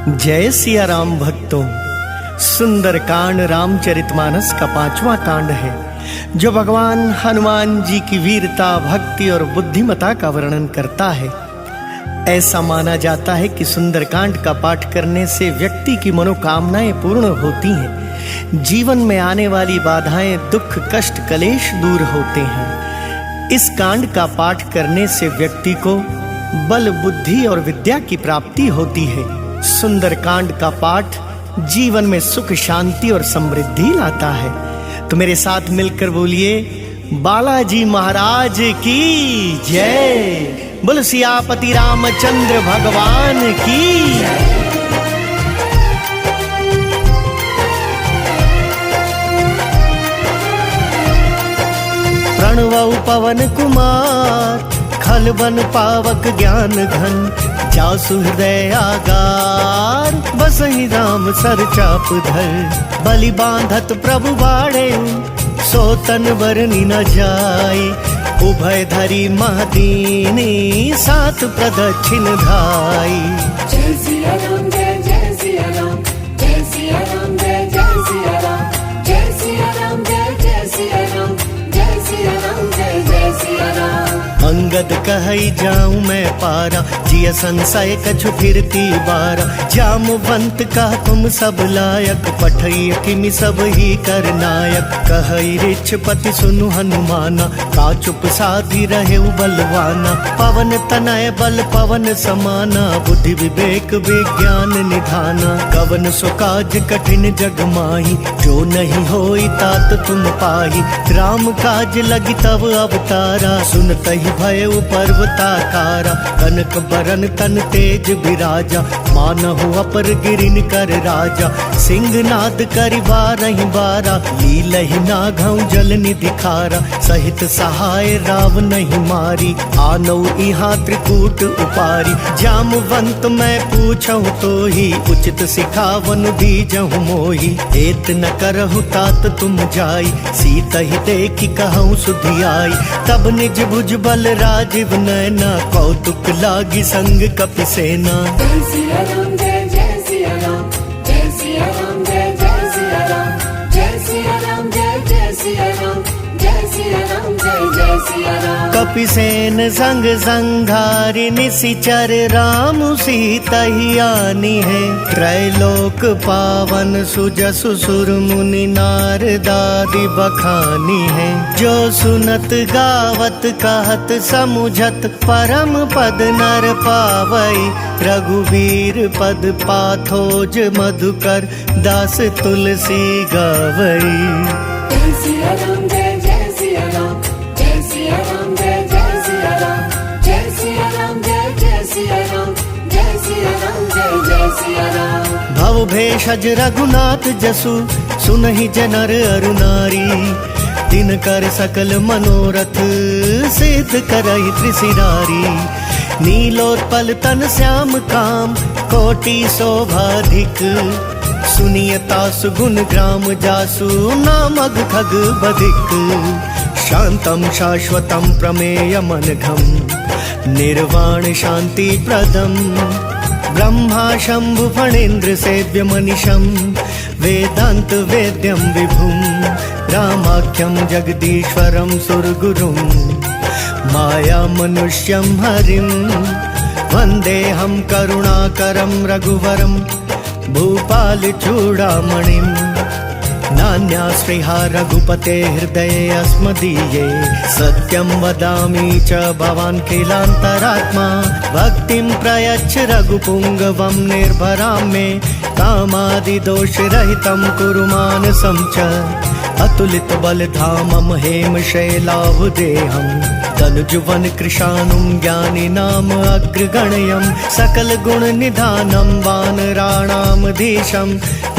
जय सिया राम भक्तों। सुंदर कांड रामचरितमानस का 5वां कांड है जो भगवान हनुमान जी की वीरता, भक्ति और बुद्धिमता का वर्णन करता है। ऐसा माना जाता है कि सुंदरकांड का पाठ करने से व्यक्ति की मनोकामनाएं पूर्ण होती हैं, जीवन में आने वाली बाधाएं, दुख, कष्ट, कलेश दूर होते हैं। इस कांड का पाठ करने से व्यक्ति को बल, बुद्धि और विद्या की प्राप्ति होती है। सुंदरकांड का पाठ जीवन में सुख, शांति और समृद्धि लाता है। तो मेरे साथ मिलकर बोलिए, बालाजी महाराज की जय। बोलो सियापति रामचंद्र भगवान की। प्रणवौ पवन कुमार, खल बन पावक ज्ञान घन, जासु हृदय आगार, बसहि राम सर चाप धर। बलि बांधत प्रभु बाड़े, सो तन बरनी न जाय। उभय धरी महदीनी, सात प्रदक्षिण धाई। जय सिया राम, जय जय सिया राम, जय सिया राम, जय जय सिया राम, जय सिया राम, जय जय सिया राम, जय सिया राम, जय जय सिया राम। अंगद कहई जाऊं मैं पारा, जिय संशय कछु फिरती बारा। जामवंत का तुम सब लायक, पठई किमि सब ही कर नायक। कहई ऋक्षपति सुनु हनुमाना, का चुप साधी रहे बलवाना। पवन तनय बल पवन समाना, बुद्धि विवेक विज्ञान निधाना। कवन सो काज कठिन जग माही, जो नहीं होई तात तुम पाही। राम काज लगी तब अवतारा, सुनतहि भय पर्वताकारा। कनक बरन तन तेज विराजा, मानहु अपर गिरिन कर राजा। सिंहनाद करि बारहि बारा, लीलहि नाघौ जल निधि खारा। सहित सहाय राव नहीं मारी, आनौ इहाँ त्रिकूट उपारी। जामवंत मैं पूछहु तो ही, उचित सिखावन दीजहु मोही। एत न करहु तात तुम जाई, सीतहि देखि कहूँ सुधियाई। तब निज भुज बल राजीव नैना, कौतुक लागी संग कपि सेना। जय सिया राम, जय जय सिया राम, जय सिया राम, जय जय सिया राम, जय सिया राम, जय जय सिया राम, जय सिया राम, जय जय सिया राम। कपि सेन संग संघारि, निशिचर राम सीतहि आनी है। त्रैलोक पावन सुजसु सुर मुनि, नारदादि बखानी है। जो सुनत गावत कहत समुझत, परम पद नर पावई। रघुवीर पद पाथोज मधुकर, दास तुलसी गावई। जय सिया राम, जय जय सिया राम, जय सिया राम, जय जय सिया राम, जय सिया राम, जय जय सिया राम, जय सिया राम, जय जय सिया राम। भव भेषज रघुनाथ जसु, सुनहि जनर अरु नारी। दिन कर सकल मनोरथ, सिद्ध करहि त्रिशिरारी। नीलोत्पल तन श्याम काम, कोटि शोभाधिक। सुनियता सुगुण ग्राम जासु, नामग खग बधिक। शांतम शाश्वतम प्रमेयमनघम, निर्वाण शांति प्रदम। ब्रह्मा शंभु फणीन्द्र सेव्य मनिषं, वेदांत वेद्यं विभुं। रामाख्यं जगदीश्वरं सुरगुरुं, माया मनुष्यं हरिं। वन्देऽहं करुणाकरं रघुवरं, भूपाल चूड़ामणिं। नान्यास्पृहा रघुपते हृदये अस्मदीये। सत्यं वदामि च भवान् किलान्तरात्मा। भक्तिं प्रयच्छ रघुपुङ्गवं, निर्भरां मे कामादिदोषरहितं कुरु मानसं च। अतुलित बलधामं हेम शैलावदेहं, तनुजुवन कृशानुं ज्ञानी नाम अग्रगण्यं। सकल गुण निधानं वानराणां धीशं,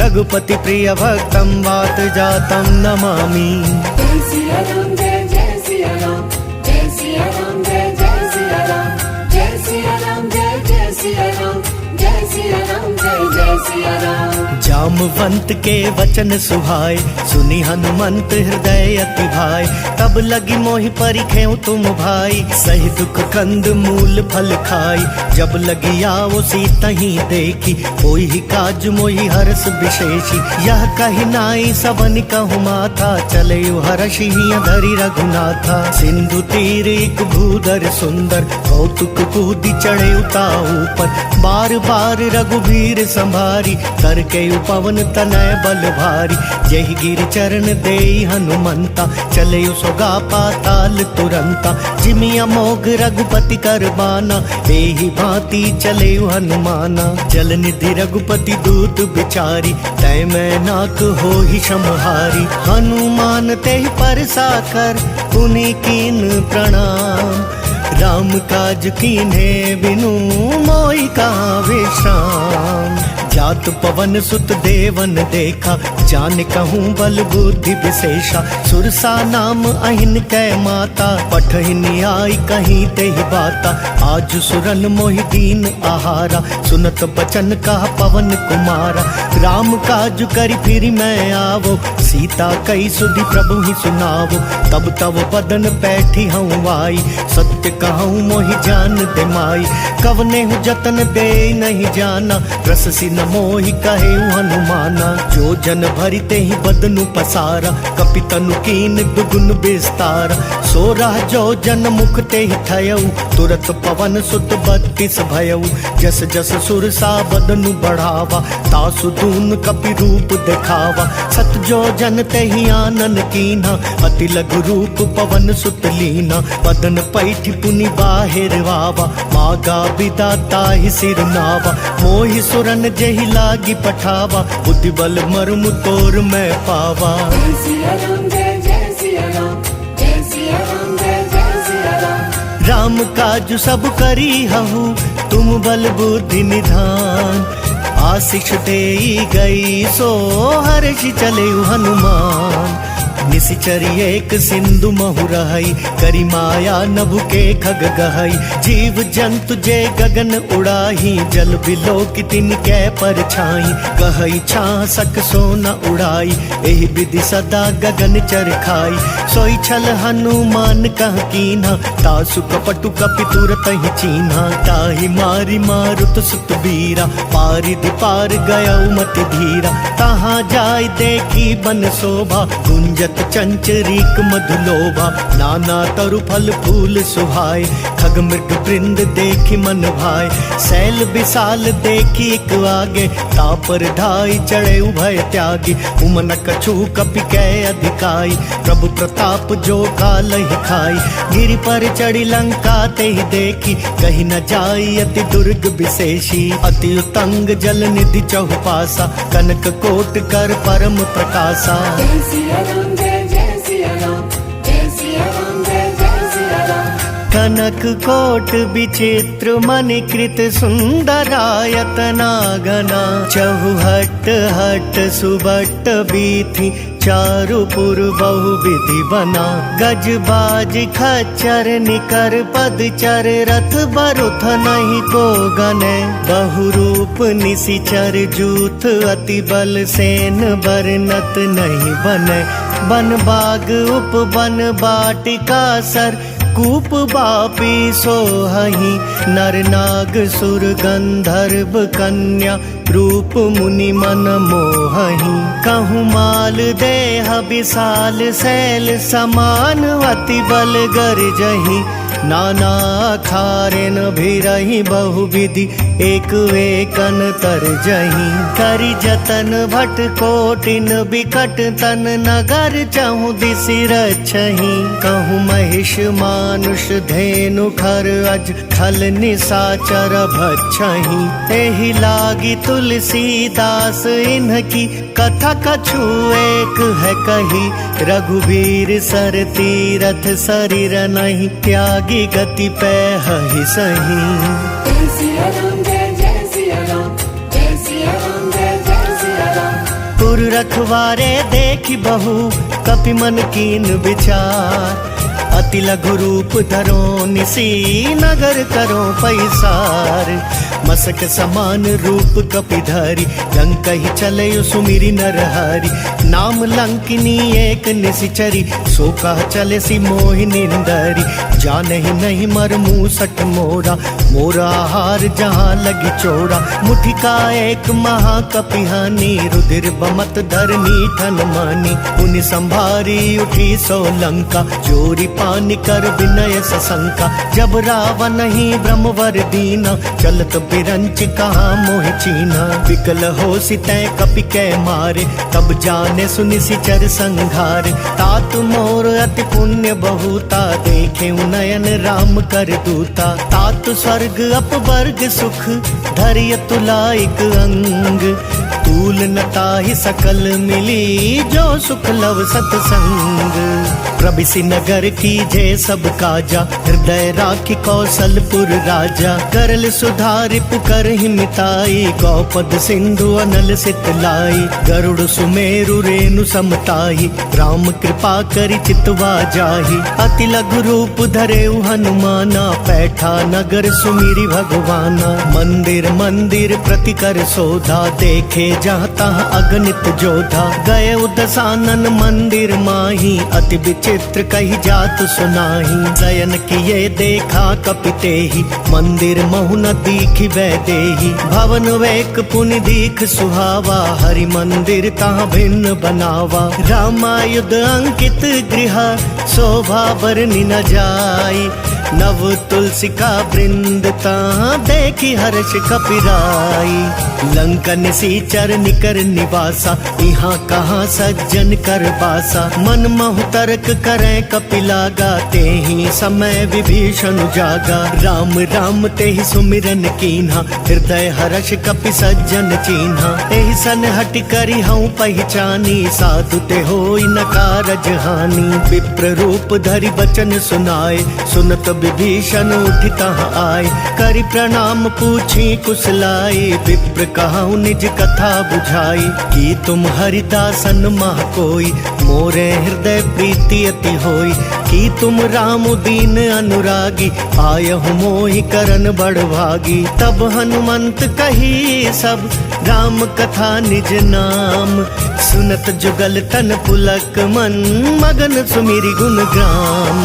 रघुपति प्रिय भक्तं वात जातं नमामि। जय सिया राम, जय जय सिया राम, जय सिया राम, जय जय सिया राम, जय सिया राम, जय जय सिया राम, जय सिया राम, जय जय सिया राम। जामवंत के वचन सुहाए, सुनी हनुमंत हृदय अति भाई। तब लगी मोहि परिखेउ तुम भाई, सही दुख कंद मूल फल खाई। जब लगी आओ सीता ही देखी, कोई ही काज मोहि हर्ष विशेषी। यह कही नाई सबन कहु माथा, चले हर्षि धरि रघुनाथा। सिंधु तीर एक भूधर सुंदर, कौतुक कूदी चढ़े उता ऊपर। बार बार रघुबीर संभारी, कर के पवन तनय बल भारी। जहि गिर चरण देई हनुमंता, चले सोगा पाताल तुरंता। जिमि अमोघ रघुपति कर बाना, एहि भांति चले हनुमाना। जल निधि रघुपति दूत बिचारी, तय मैं नाक हो ही समहारी। हनुमान तेहि परसा कर, पुनि कीन प्रणाम। राम काज कीन्हे बिनु, मोहि कहाँ विश्राम। जात पवन सुत देवन देखा, जान कहूँ बल बुद्धि विशेषा। सुरसा नाम अहिन कै माता, पठहिन आई कहीं ते ही बाता। आज सुरन मोहि दीन आहारा, सुनत बचन कहा पवन कुमारा। राम काज करि फिर मैं आवो, सीता कई सुधि प्रभु ही सुनावो। तब तब बदन पैठी हूँ आई, सत्य कहूँ मोहि जान दे माई। कवने हूँ जतन दे नहीं जाना, रस सिन मोहि कहे हनुमाना। जो जन भरिते ही बदनु पसारा, कपितनु कीन दुगुन विस्तारा। सोरह जो जन मुख ते ही थयऊ, तुरत पवन सुत 32 भयऊ। जस जस सुरसा बदनु बढ़ावा, तासु दून कपि रूप दिखावा। सत जो जन ते ही आनन कीना, अति लघु रूप पवन सुत लीना। बदन पैठी पुनि बाहिर वावा, मागा विदाता ही सिर नावा। मोहि सुरन जहि लागी पठावा, बुद्धि बल मर्म तोर मैं पावा। जय सिया राम जय जय सिया राम, जय सिया राम जय जय सिया राम। राम काज सब करी हहु, तुम बल बुद्धि निधान। आशीष देई गई सो हर्षि चले हनुमान। निशिचर एक सिंधु महु रहई, करी माया नभु के खग गहई। जीव जंतु जे गगन उड़ाही, जल बिलो की तिनकै परछाई। गहई छासक सोना उड़ाई, एहि विधि सदा गगन चर खाई। सोई छल हनुमान कह कीन्हा, तासु कपटु कपि तुरत ही चीन्हा। ताहि मारी मारुत सुत बीरा, पारिधि पार गयउ मति धीरा। तहाँ जाय देखी बन शोभा, गुंजत चंचरीक मधुलोभा। नाना तरु फल फूल सुहाए, खग मृग वृंद देखी मन भाए। शैल विशाल देखी एक आगे, तापर ढाई चढ़े उभय त्यागी। उमन कछु कपि कै अधिकाई, प्रभु प्रताप जो काल ही खाई। गिरि पर चढ़ी लंका ते ही देखी, कहीं न जाई अति दुर्ग विशेषी। अति उतंग जल निधि चहुपासा, कनक कोट कर परम प्रकाशा। जय सिया राम जय जय सिया राम, जय सिया राम जय जय सिया राम। कनक कोट विचित्र मणिकृत सुंदरायतना घना। चहुहट हट सुबट बीथी, चारुपुर बहुविधि बना। गज बाज खच्चर निकर पदचर, रथ बरुथ नहीं को गने। बहुरूप निशिचर जूथ, अति बल सेन बरनत नहीं बने। बन बाग उपवन बाटिका सर, कूप बापी सोहहि। नर नाग सुर गंधर्व कन्या, रूप मुनि मन मोहहि। कहूँ माल देह विशाल शैल समान, अति बल गर्जहि। नाना खारेन भिरहि बहुविधि, एक एकन तरजहि। करि जतन भट कोटिन बिकट तन, नगर चहु दिसि रक्षहि। कहूँ महिष मानुष धेनु खर अज, खल निशाचर भक्षहि। एहि लागी तुलसीदास इन्हकी, कथा कछु एक है कही। रघुबीर सर तीरथ शरीर नहीं, त्यागी गति पै हहि सही। जय सिया राम जय जय सिया राम, जय सिया राम जय जय सिया राम। पुर रखवारे देखी बहु, कपि मन कीन विचार। अति लघु रूप धरो निसी नगर करो पैसार। मसक समान रूप कपिधरी लंक ही चले सुमिरी नरहरि। नाम लंकिनी एक निशिचरी सो कह चले सी मोहिनी निंदरी। जान ही नहीं मर मूसट मोरा मोरा हार जहाँ लगी चोरा। मुठिका एक महाकपिहानी रुधिर बमत धरनी ठन मानी। पुनि संभारी उठी सो लंका चोरी पानी कर विनय सशंका। जब रावण ही ब्रह्मवर दीना चलत बिरंच कहाँ मोह चीना। विकल हो सितै कपि कै मारे तब जाने सुनि सिचर संघारे। तात मोर अति पुण्य बहुता देखे नयन राम कर दूता। तात स्वर्ग अपवर्ग सुख धरिय तुलाइक अंग। तूल नताहि सकल मिली जो सुख लव सतसंग। प्रभिसि नगर की जय सब काजा हृदय राखी कौशलपुर राजा। करल सुधारि पुकर ही मिताई गौपद सिंधु अनल सितलाई। गरुड़ सुमेरु रेणु समताही राम कृपा करि चितवा जाही। अति लघु रूप धरे हनुमाना पैठा नगर सुमिरी भगवाना। मंदिर मंदिर प्रति कर सोधा देखे जहाँ तहाँ अगणित जोधा। गए दसानन मंदिर माही अति विचित्र कही जात सुनाही। शयन किए देखा कपिते ही मंदिर महु न दीखि वैदेही। भवन वेक पुनि दीख सुहावा हरि मंदिर तहाँ भिन्न बनावा। रामायुध अंकित गृह शोभा बरनि न जाई। नव तुलसी का वृंद तहाँ देखी हर्ष कपिराई। लंका निसीचर निकर निवासा यहाँ कहाँ सज्जन कर बासा। मन महु तर्क करें कपिलागा ते ही समय विभीषण जागा। राम राम ते ही सुमिरन कीन्हा हृदय हर्ष कपि सज्जन चीन्हा। एहि सन हट करी हूँ पहचानी साधु ते होई न कारज हानि। विप्र रूप धरि बचन सुनाए सुनत विभीषण उठि तहाँ आए। करि प्रणाम पूछी कुशलाई विप्र कहूँ निज कथा बुझाई। कि तुम हरिदासन मह कोई मोरे हृदय प्रीति अति होई। कि तुम राम दीन अनुरागी आयहु मोहि करन बड़ भागी। तब हनुमंत कही सब राम कथा निज नाम। सुनत जुगल तन पुलक मन मगन सुमिरि गुण ग्राम।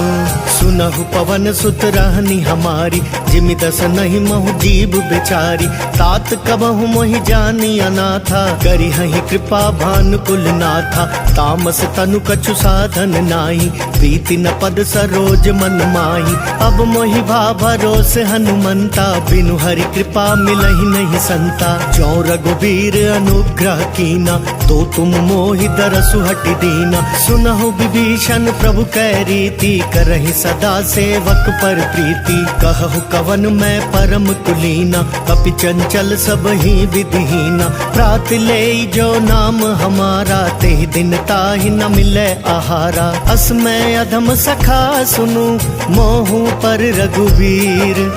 सुनहु पवन सुत रहनी हमारी जिमि दस नहीं महु जीव बेचारी। तात कबहु मोहि जानी अनाथा करी हहि कृपा भानुकुल नाथा। तामस तनु कछु साधन नाही प्रीति न पद सरोज मन माही। अब मोहि भा भरोस हनुमंता बिनु हरि कृपा मिलहि नहीं संता। जो रघुबीर अनुग्रह कीना तो तुम मोहि दरसु हटि दीना। सुनहु विभीषण प्रभु कै रीति करहि सदा सेवक पर प्रीति। कहु कवन मैं परम कुलीना कपि चंचल सब ही विधिहीना। प्रात ले जो नाम हमारा ते दिन ताहि न मिले आहारा। असमय अधम सखा सुनु मोहु पर रघुवीर।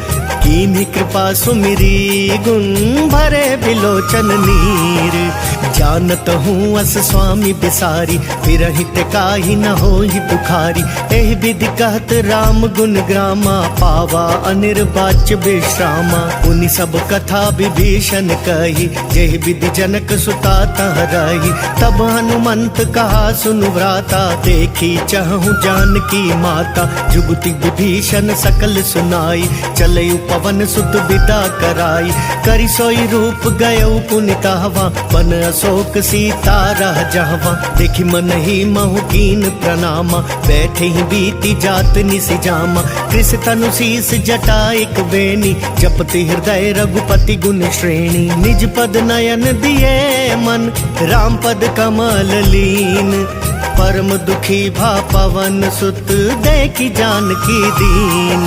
कीन्ही कृपा सुमिरी गुण भरे बिलोचन नीर। जानत हूँ अस स्वामी बिसारी फिरहि ते काहि न होहि पुखारी। एहि विधि कहत राम गुण ग्रामा पावा अनिर्वाच्य विश्रामा। पुनि सब कथा विभीषण कही जेहि विधि जनक सुता तह रही। तब हनुमंत कहा सुनु व्राता देखी चहु जानकी माता। जुगति विभीषण सकल सुनाई चले पवन सुत विदा कराई। करि सोई रूप गयो पुनि कहवा बन अशोक सीता रह जहवा। देखि मन ही महु कीन प्रणामा बैठे ही बीती जात निसि जामा। कृष तनु शीस जटा एक बेनी जपति हृदय रघुपति गुण श्रेणी। निज पद नयन दिए मन राम पद कमल लीन। परम दुखी भा पवन सुत देखी जानकी दीन।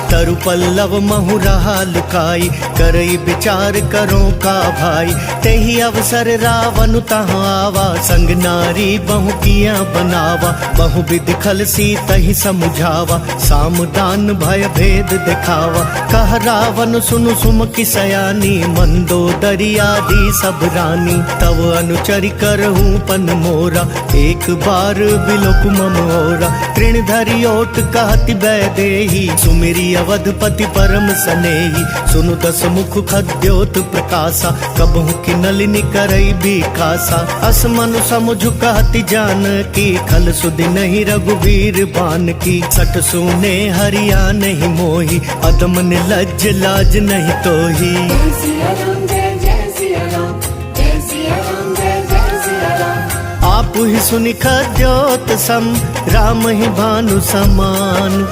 तरु पल्लव महु रहा लुकाई करई विचार करो का भाई। तेहि अवसर रावण तहाँ आवा संग नारी बहु किया बनावा। बहु विधि खल सीत ही समुझावा सामदान भय भेद दिखावा। कह रावण सुनु सुमकी सयानी मंदोदरी आदि सब रानी। तव अनुचरि करहूँ पन मोरा एक बार बिलोक मम ओरा, तृणधरि ओट कहति वैदेही, सुमिरी अवधपति परम सनेही, सुनु दस मुख खद्योत प्रकाशा, कबहु की नलिनी करई बिकासा, अस मनु समुझ कहति जानकी, खल सुधि नहीं रघुवीर बान की, सठ सुने हरिया नहीं मोही, अदम निर्लज्ज लाज नहीं तोही। जय सिया राम जय जय सिया राम, जय सिया राम जय जय सिया राम। आप ही सुनि खद्योत सम, राम ही भानु समान,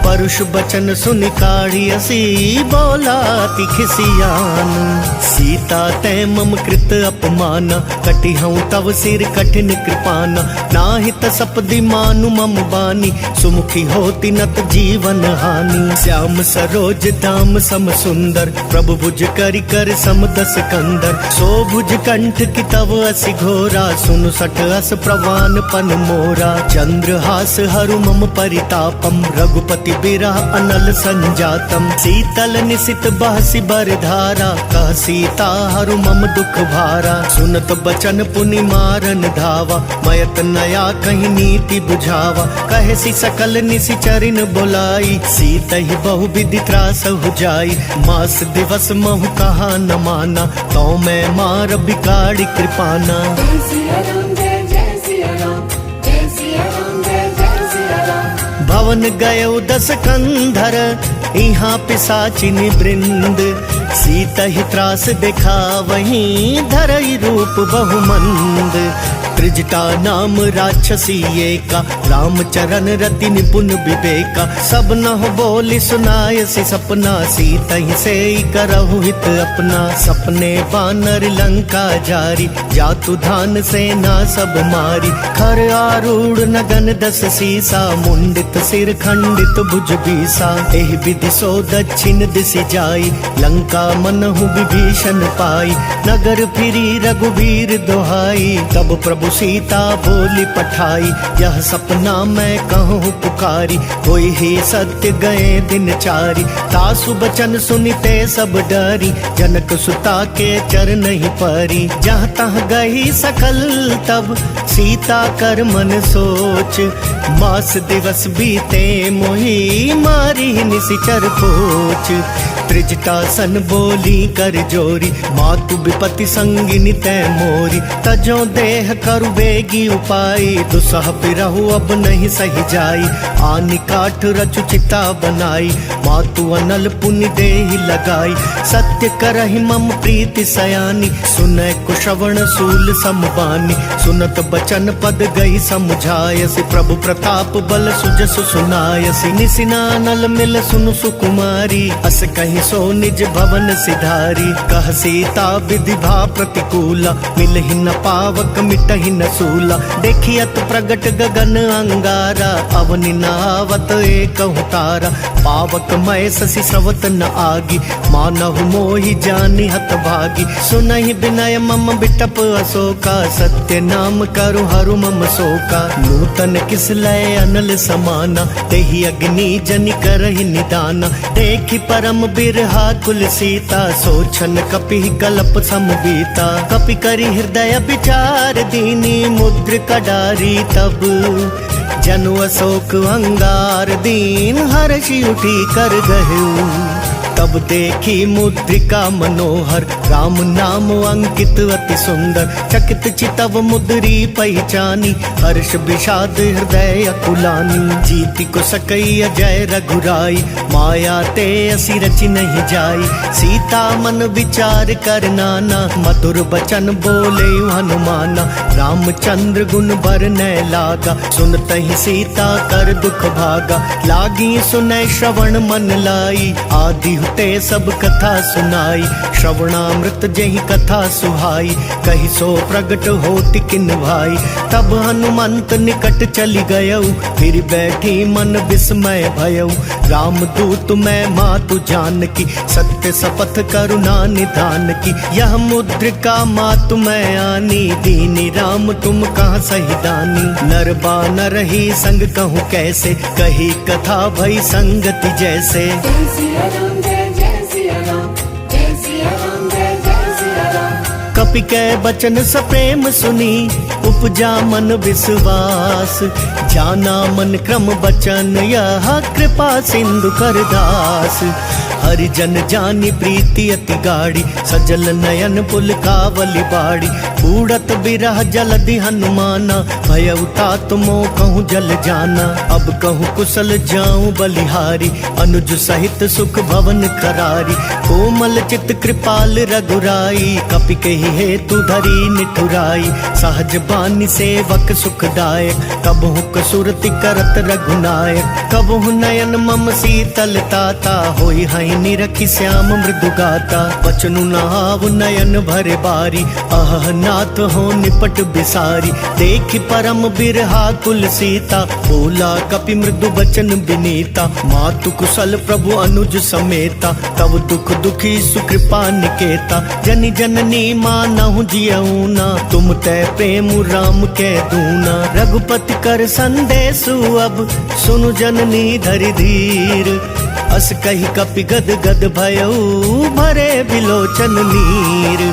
परुष बचन सुनि काढ़ी असी, बोलाति खिसियान, सीता तै मम कृत अपमाना, कटि हूँ तव सिर कठिन कृपाना, नाहि तसपदि मानु मम बानी, सुमुखी होती नत जीवन हानि, श्याम सरोज दाम सम सुंदर, प्रभु भुज करि कर सम दस कंदर, सो भुज कंठ की तव असि घोरा, सुनु सठ अस प्रवान पन मोरा, चंद्रहास हरु मम परितापम, रघुपति बिरह अनल संजातम, शीतल निशित बहसि बरधारा, कह सीता हरु मम दुख भारा, सुनत बचन पुनि मारन धावा, मयत नया कहीं नीति बुझावा, कहे सी सकल निशिचरिन बोलाई, सीत ही बहु विधि त्रास हो जाई, मास दिवस महु कहा न माना, तो मैं मार बिगाड़ी कृपाना। जय सिया राम जय जय सिया राम, जय सिया राम जय जय सिया राम। भवन गयो दस कंधर, यहाँ पिशाचिनी वृंद, सीता ही त्रास देखा वहीं, धरई रूप बहुमंद, त्रिजटा नाम राक्षसी एका, रामचरण रति निपुण विवेका, सब नह बोली सुनायसी सपना, सीता ही से करहु हित अपना, सपने बानर लंका जारी, जातु धान सेना सब मारी, खर आरूढ़ नगन दस सीसा, मुंडित सिर खंडित भुज बीसा, एहि विधि सो दक्षिण दिशि जाई, लंका मनहु विभीषण पाई, नगर फिरी रघुवीर दोहाई, तब प्रभु सीता बोली पठाई, यह सपना मैं कहूँ पुकारी, कोई ही सत्य गए दिन चारी, तासु बचन सुनिते सब डरी, जनक सुता के चरण ही परी, जहाँ तहाँ गई सकल तब, सीता कर मन सोच, मास दिवस बीते मोही, मारी निशिचर पोच, त्रिजटा सन बोली कर जोरी, मातु विपति संगिनी तै मोरी, तजो देह करु बेगी उपाई, दुसह पिरहु अब नहीं सही जाई, आनि काठ रचु चिता बनाई, मातु अनल पुनि देहि लगाई, सत्य करहि मम प्रीति सयानी, सुनय कुशवण सूल समबानी, सुनत बचन पद गई समझायसी, प्रभु प्रताप बल सुजसु सुनायसी, निसिनानल मिल सुनु सुकुमारी, अस कहीं सो निज भवन सिधारी, कह सीता विधि भा प्रतिकूला, मिलहि न पावक मिटहि न सूला, देखियत प्रगट गगन अंगारा, अवनि नावत एकहु तारा, पावक मय शशि स्रवत न आगी, मानहु मोहि जानि हत भागी, सुनहि विनय मम बिटप अशोका, सत्य नाम करु हरु मम शोका, नूतन किस लय अनल समाना, तेहि अग्नि जनि करहि निदाना, देखि परम बिरहा कुल सीता, सोचन कपि कल्प समबीता, कपि करि हृदय विचार दीनी, मुद्र कडारी तब जनु अशोक अंगार दीन, हर्षि उठी कर गहु, तब देखी मुद्रिका मनोहर, राम नाम अंकित अति सुंदर, चकित चितव मुद्री पहचानी, हर्ष विषाद हृदय अकुलानी, जीति को सकई अजय रघुराई, माया ते असी रचि नहीं जाई, सीता मन विचार कर नाना, मधुर बचन बोले हनुमाना, रामचंद्र गुण बरनय लागा, सुनत ही सीता कर दुख भागा, लागी सुनय श्रवण मन लाई, आदि ते सब कथा सुनाई, श्रवणामृत जही कथा सुहाई, कही सो प्रगट होति किन भाई, तब हनुमंत निकट चली गयऊ, फिर बैठी मन विस्मय भयऊ, राम दूत मैं मातु जानकी, सत्य शपथ करुणा निधान की, यह मुद्रिका मातु मैं आनी, दीनी राम तुम कहाँ सही दानी, नर बानर ही संग कहूँ कैसे, कही कथा भई संगति जैसे। जय सिया राम जय जय सिया राम, जय सिया राम जय जय सिया राम। कपि कै बचन सप्रेम सुनी, उपजा मन विश्वास, जाना मन क्रम बचन यह कृपा सिंधु कर दास। हरिजन जानी प्रीति अति गाड़ी, सजल नयन पुल कावली बाड़ी। उड़त बिरह जलधि हनुमाना, भय उतात मोह कहूँ जल जाना। अब कहूँ कुशल जाऊं बलिहारी, अनुज सहित सुख भवन करारी। कोमल चित कृपाल रघुराई, कपि कहि हेतु धरी निठुराई। सहज बानी सेवक सुखदायक, कबहु कसुरति करत रघुनायक। कबहु नयन मम शीतल ताता, होई हई निरखि श्याम मृदु गाता। बचनु नहाव नयन भरे बारी, अह नाथ हो निपट बिसारी। देखि परम बिरहा कुल सीता, बोला कपि मृदु बचन बिनीता। मातु कुशल प्रभु अनुज समेता, तब दुख दुखी सुकृपा निकेता। जनि जननी मानहु जियऊना, तुम तै प्रेम राम के दूना। रघुपति कर संदेशु अब, सुनु जननी धरि धीर। अस कही कपि गद गद भयऊ, भरे बिलोचन नीर।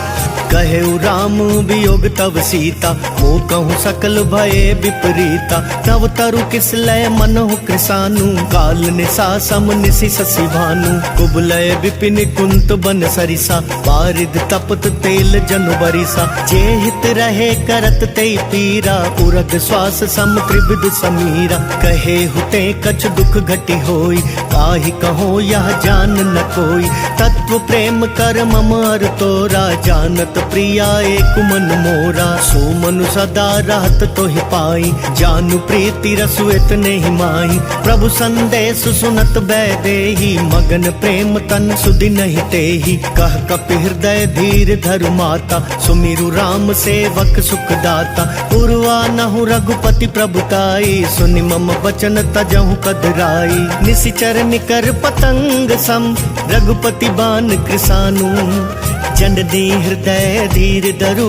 कहेउ राम वियोग तव सीता, मोह कहूँ सकल भये विपरीता। तव तरु किस लय मनहु कृसानु, काल निसा सम निशि शशि भानु। कुबलय विपिन कुंत बन सरिसा, बारिद तपत तेल जनु बरिसा। जे हित रहे करत ते पीरा, उरग श्वास सम त्रिविध समीरा। कहे हुते कछ दुख घटी होई, काहि कहो यह जान न कोई। तत्व प्रेम कर मम अर तोरा, जानत प्रिया एक मन मोरा। सो मनु सदा रहत तोहि पाई, जानु प्रीति रसु इतने ही माही। प्रभु संदेश सुनत बैदेही, मगन प्रेम तन सुधि नहीं तेही। कह कपि हृदय धीर धरु माता, सुमिरु राम सेवक सुख दाता। पुरवा नहु रघुपति प्रभुताई, सुनि मम बचन तजहु कदराई। निशिचर निकर पतंग सम, रघुपति बान कृसानु। जननी हृदय धीर धरु,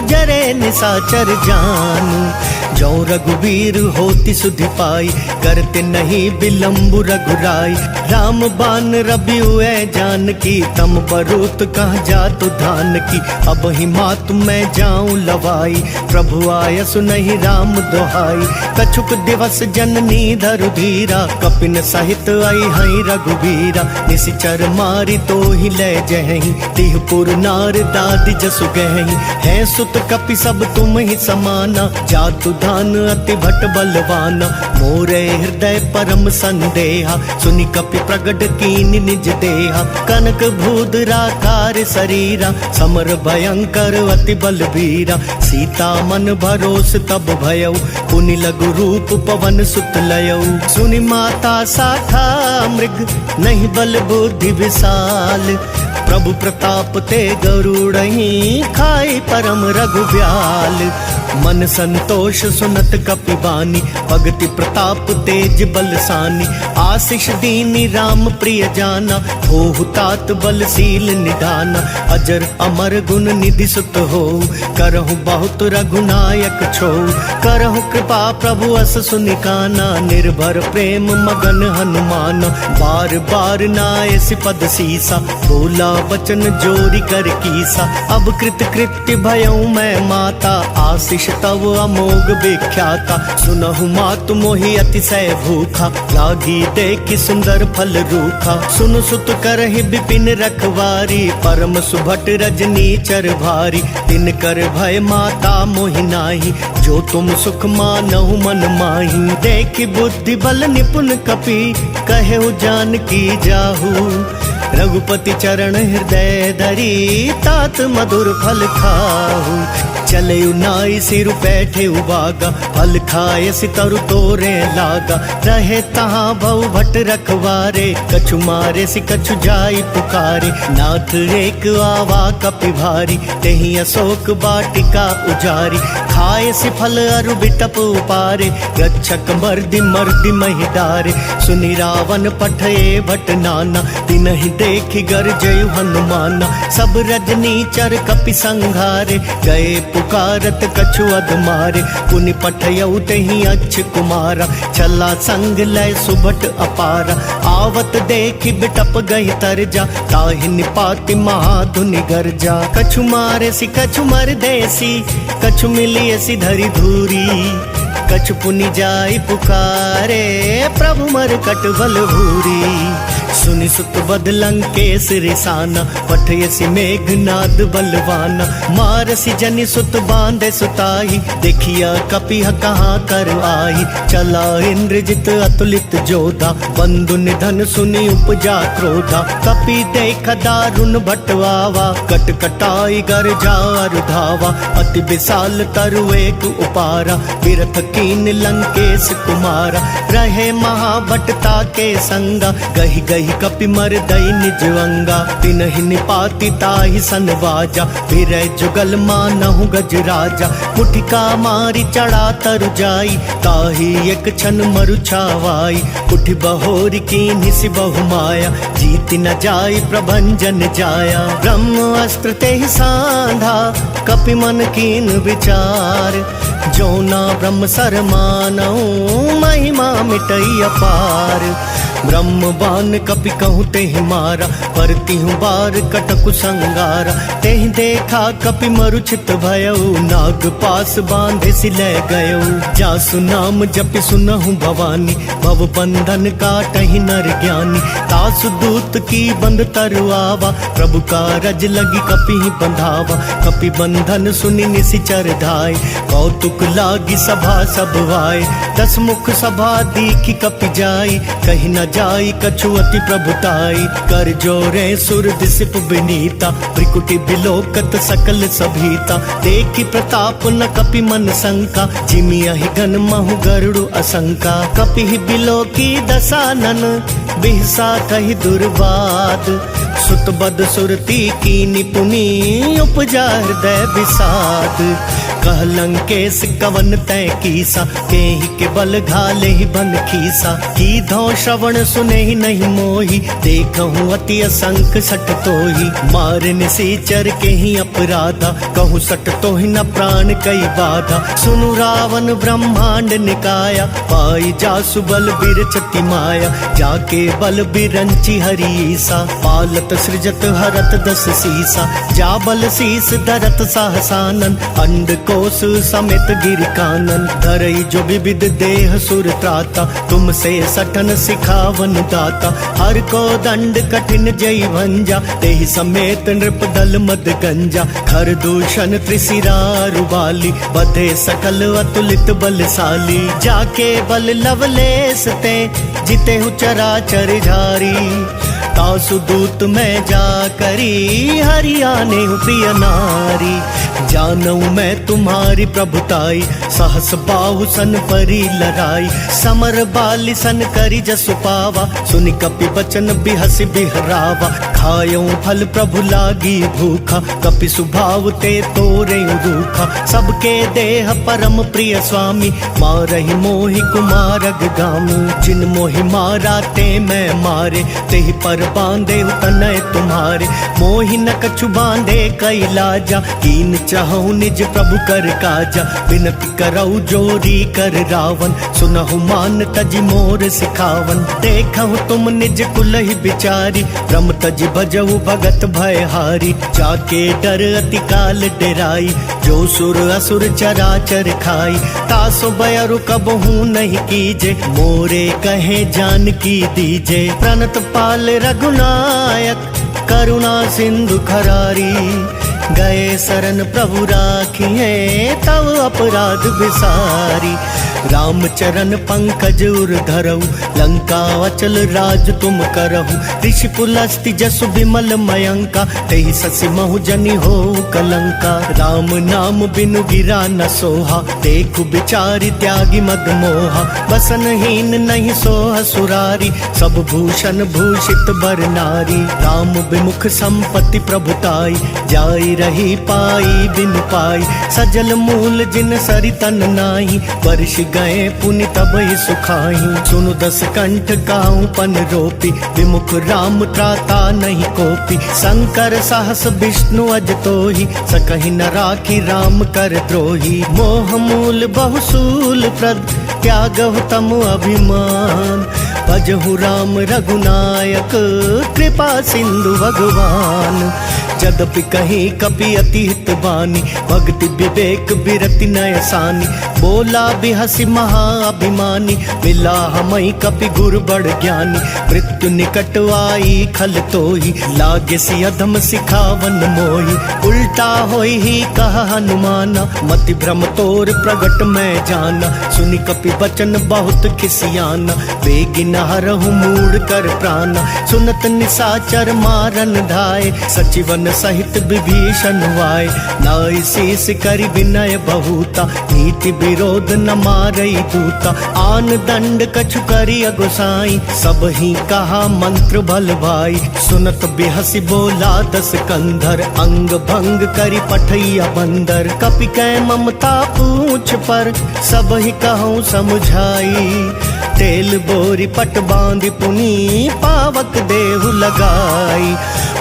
जरे निशाचर जानु। जो रघुवीर होति सुधि पाई, करते नहीं विलम्बु रघुराई। राम बान रबियु जानकी, तम बरूत कहाँ जातु धान की। अब ही मातु मैं जाऊं लवाई, प्रभु आय सुनहि राम दोहाई। कछुक दिवस जननी धरु धीरा, कपिन सहित आई हई रघुवीरा। निशिचर मारी तो ही ले जहि, तिहपुर नार दादि जसु गहि। है सुत कपि सब तुम ही समाना, जातु धान अति भट बलवाना। मोरे हृदय परम संदेहा, सुनि कपि प्रगट कीन निज देहा। कनक भूधराकार शरीरा, समर भयंकर अति बलबीरा। सीता मन भरोस तब भयऊ, पुनि लघु रूप पवन सुत लयऊ। सुनि माता साखा मृग, नहीं बल बुद्धि विशाल। प्रभु प्रताप ते गरुड़हि, खाई परम रघुब्याल। मन संतोष सुनत कपि बानी, भगति प्रताप तेज बलसानी। आशीष दीनी राम प्रिय जाना, होहु तात बलशील निधाना। अजर अमर गुण निधि सुत हो, करहु बहुत रघुनायक छो। करहु कृपा प्रभु अस सुनिकाना, निर्भर प्रेम मगन हनुमाना। बार बार नाय सिपद सीसा, बोला वचन जोरी कर कीसा। अब कृत कृत्य भयऊ मैं माता, आशीष तव अमोघ विख्याता। सुनहु मातु मोहि अतिशय भूखा, लागी देखि सुंदर फल रूखा। सुनु सुत करहि विपिन रखवारी, परम सुभट रजनी चर भारी। तिन कर भय माता मोहि नाही, जो तुम सुख मानहु मन माही। देखि बुद्धि बल निपुण कपि, कहेउ जानकी जाहू। रघुपति चरण हृदय धरी, तात मधुर फल खाहू। चले नाई सिर बैठे उबागा, फल खाए सितरु तोरे लागा। रहे तहाँ भव भट रखवारे, कछु मारे सि कछु जाई पुकारे। नाथ एक आवा कपि भारी, तेहि अशोक बाटिका उजारी। खाए सि फल अरु बिटप उपारे, रक्षक मर्दि मर्दि महि डारे। सुनि रावण पठये भट नाना, तिनहि देखि गरजयु हनुमाना। सब रजनी चर कपि संघारे, गए पुकारत कछु अध मारे, पुनि पठयऊ तेहि अच्छ कुमारा, छला संग लय सुबट अपारा, आवत देखि बिटप गहि तरजा, ताहि निपाति महाधुनि गर्जा। कछु मारे सी कछु मर देसी, कछु मिलिए सी धरि धूरी, कछु पुनि जाय पुकारे, प्रभु मर कटबल भूरी। सुनि सुत बद लंकेश रिसाना, पठयसि मेघनाद बलवाना, मारसी जनि सुत बांधे सुताई, देखिया कपिह कहाँ कर आई। चला इंद्रजित अतुलित जोधा, बंधु निधन सुनि उपजा क्रोधा, कपि देख दारुण भटवावा, कट कटाई गर जार धावा, अति विशाल तरु एक उपारा, विरथ कीन लंकेश कुमारा, रहे महाभटता के संगा, गहि गहि कपि मर दई निज अंगा, तिनहि निपाति ताहि सन बाजा, फिरै जुगल मानहु गज राजा, मुठिका मारी चढ़ा तरु जाई, ताहि एक क्षण मरु छावाई, उठि बहोरी कीन्हि सि बहु माया, जीति न जाई प्रभंजन जाया। ब्रह्म अस्त्र तेहि सांधा, कपि मन कीन विचार, जो ना ब्रह्म सर मानहु, महिमा मिटई अपार। ब्रह्म बान कपि कहूँ तेहि मारा, परतिहु बार कटकु संगारा, तेहि देखा कपि मरुचित भयऊ, नाग पास बांधे सि लै गयऊ। जासु नाम जपि सुनहु भवानी, भव बंधन काटहि नर ज्ञानी, तासु दूत की बंध तरु आवा, प्रभु कारज लगी कपि बंधावा, कपि बंधन सुनि निसिचर धाय, कौतुक लागी सभा सब वाय, दस मुख सभा दीखि कपि जाई, कहि न जाई कछु अति प्रभुताई, कर जोरे सुर दिसिप विनीता, त्रिकुटि बिलोकत सकल सभीता, देखि प्रताप न कपि मन शंका, जिमियहि गन महु गरुड़ असंका, कपि बिलोकी दसानन, बिहसा कहि दुर्वाद, सुत बद सुरती की निपुनी, उपजा हृदय विषाद। कह लंकेश कवन तै कीसा, केहि के बल घाले ही बन खीसा, की धौ श्रवण सुने ही नहीं मोही, देखहु अति असंख सट तोही, मार निसीचर के ही अपराधा, कहूँ सट तो ही न प्राण कई बाधा। सुनु रावण ब्रह्मांड निकाया, पाई जासु बल बिरचति माया, जाके बल बिरंची हरीसा, पालत सृजत हरत दस सीसा, जा बल शीस धरत सहसानन, अंड कोस समेत गिर कानन, धरई जो विविध देह सुर त्राता, तुमसे सठन सिखावन दाता, हर को दंड कठिन जय भंजा, तेहि समेत नृप दल मद गंजा, खर दूषण त्रिशिरा रुबाली, बधे सकल अतुलित बलशाली, जाके बल लवलेस ते, जिते हु चराचर झारी, तासु दूत मैं जा करी, हरियाने प्रिय नारी, जानऊ मैं तुम्हारी प्रभुताई, सहस बाहु सन परी लड़ाई, समर बाली सन करी जसु पावा, सुनि कपि बचन बिहसि बिहरावा, खायऊ फल प्रभु लागी भूखा, कपि सुभाव ते तोरे रूखा, सबके देह परम प्रिय स्वामी, मारहि मोहि कुमारग गामी, जिन मोहि मारा ते मैं मारे, तेहि पर बांधे तनय तुम्हारे, मोहि न कछु बांधे कई लाजा, कीन चाहूं निज प्रभु कर काजा, विनती करऊ जोरी कर रावण, सुनहु मान तजि मोर सिखावन, देखहु तुम निज कुलहि बिचारी, ब्रह्म तजि भजऊ भगत भयहारी, जाके डर अति काल डेराई, जो सुर असुर चराचर खाई, तासो बयरु कबहू नहीं कीजे, मोरे कहे जान की दीजे, प्रणत पाल रघुनायक, करुणा सिंधु खरारी, गए शरण प्रभु राखिए, तव अपराध विसारी, राम चरण पंकज उर धरऊ, लंका अचल राज तुम करहु, ऋषि पुलस्ति जसु विमल मयंका, तेहि ससि महु जनि हो कलंका, राम नाम बिनु गिरा न सोहा, देखु बिचारी त्यागी मद मोहा, बसनहीन नहीं सोह सुरारी, सब भूषण भूषित बर नारी, राम विमुख संपत्ति प्रभुताई, जाई रही पाई बिन पाई, सजल मूल जिन सरि तन नाही, वर्ष गए पुनि तब ही सुखाई। सुनु दस कंठ गाऊं पन रोपी, विमुख राम त्राता नहीं कोपी। शंकर सहस विष्णु अज तोहि, सकहि न राखी राम कर द्रोही। मोह मूल बहुसूल प्रद, त्यागहु तम अभिमान। भजहु राम रघुनायक, कृपा सिंधु भगवान। जदपि कहीं कपि अति हित बानी, भक्ति विवेक बिरति नय सानी। बोला बिहसि महाअभिमानी, मिला हमई कपि गुरु बड़ ज्ञानी। मृत्यु निकट आई खल तोहि, लागे सि अधम सिखावन मोहि। उल्टा होई ही कहा हनुमाना, मति भ्रम तोर प्रगट मैं जाना। सुनि कपि बचन बहुत खिसियाना, बेगिन हरहु मूढ़ कर प्राणा। सुनत निसाचर मारन धाय, सचिवन सहित विभीषण वाय। नाई शीस करि विनय बहुता, नीति विरोध न मारई दूता। आन दंड कछु करि अगुसाई, सब ही कहा मंत्र बल भाई। सुनत बिहसि बोला दस कंधर, अंग भंग करि पठैया बंदर। कपि कै ममता पूछ पर, सब ही कहूँ समझाई। तेल बोरी पट बांधि पुनी, पावक देहु लगाई।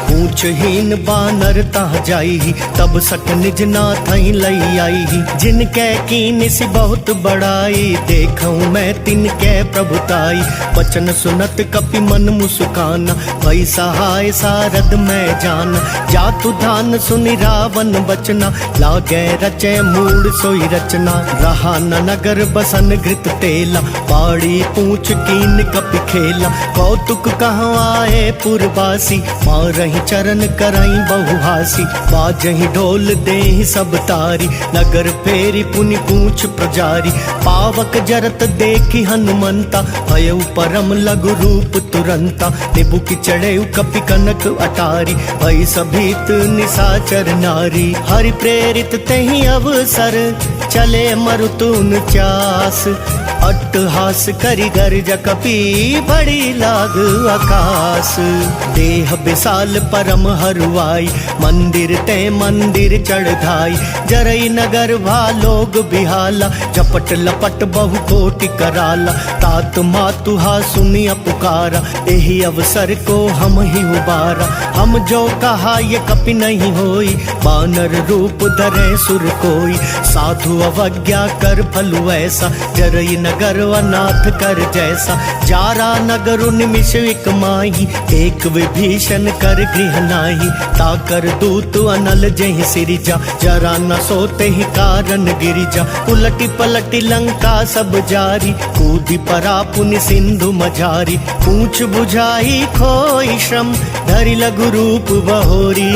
पूछहीन बानर तह जाई, तब सट निज नाथ लई आई। जिनके कीन सि बहुत बड़ाई, देखूं मैं तिनके प्रभुताई। वचन सुनत कपि मन मुस्काना, भई सहाय सारद मैं जाना। जातु धान सुनि रावण बचना, लागे रचे मूड सोई रचना। रहा न नगर बसन घृत तेला, बाड़ी पूछ कीन कपि खेला। कौतुक कहाँ आए पुरवासी, मारहि चरण कराई बहुहासी। बाजहि ढोल देहि सब तारी, नगर फेरी पुनि पूछ प्रजारी। पावक जरत देखी हनुमंता, भयउ परम लघु रूप तुरंता। निबु की चढ़ेउ कपि कनक अटारी, भई सभीत निसाचर नारी। हरि प्रेरित तेहि अवसर, चले मरुतुन चास। अट्टहास करि गर्ज कपि, बड़ी लाग आकाश। देह विशाल परम हरुआई, मंदिर ते मंदिर चढ़ाई। जरई नगर भालोग बिहाला, झपट लपट बहु कोटि कराला। तात मातुहा सुनिया पुकारा, एहि अवसर को हम ही उबारा। हम जो कहा ये कपि नहीं होई, बानर रूप धरे सुर कोई। साधु अवज्ञा कर फलु ऐसा, जरई नगर अनाथ कर जैसा। जारा नगर निमिष एक माही, एक विभीषण कर गृह नाही। ताकर दूत अनल जहि सिरिजा, जरा न सोते ही कारण गिरिजा। उलटी पलटी लंका सब जारी, कूदी परा पुनि सिंधु मझारी। पूछ बुझाई खोई श्रम, धरि लघु रूप बहोरी।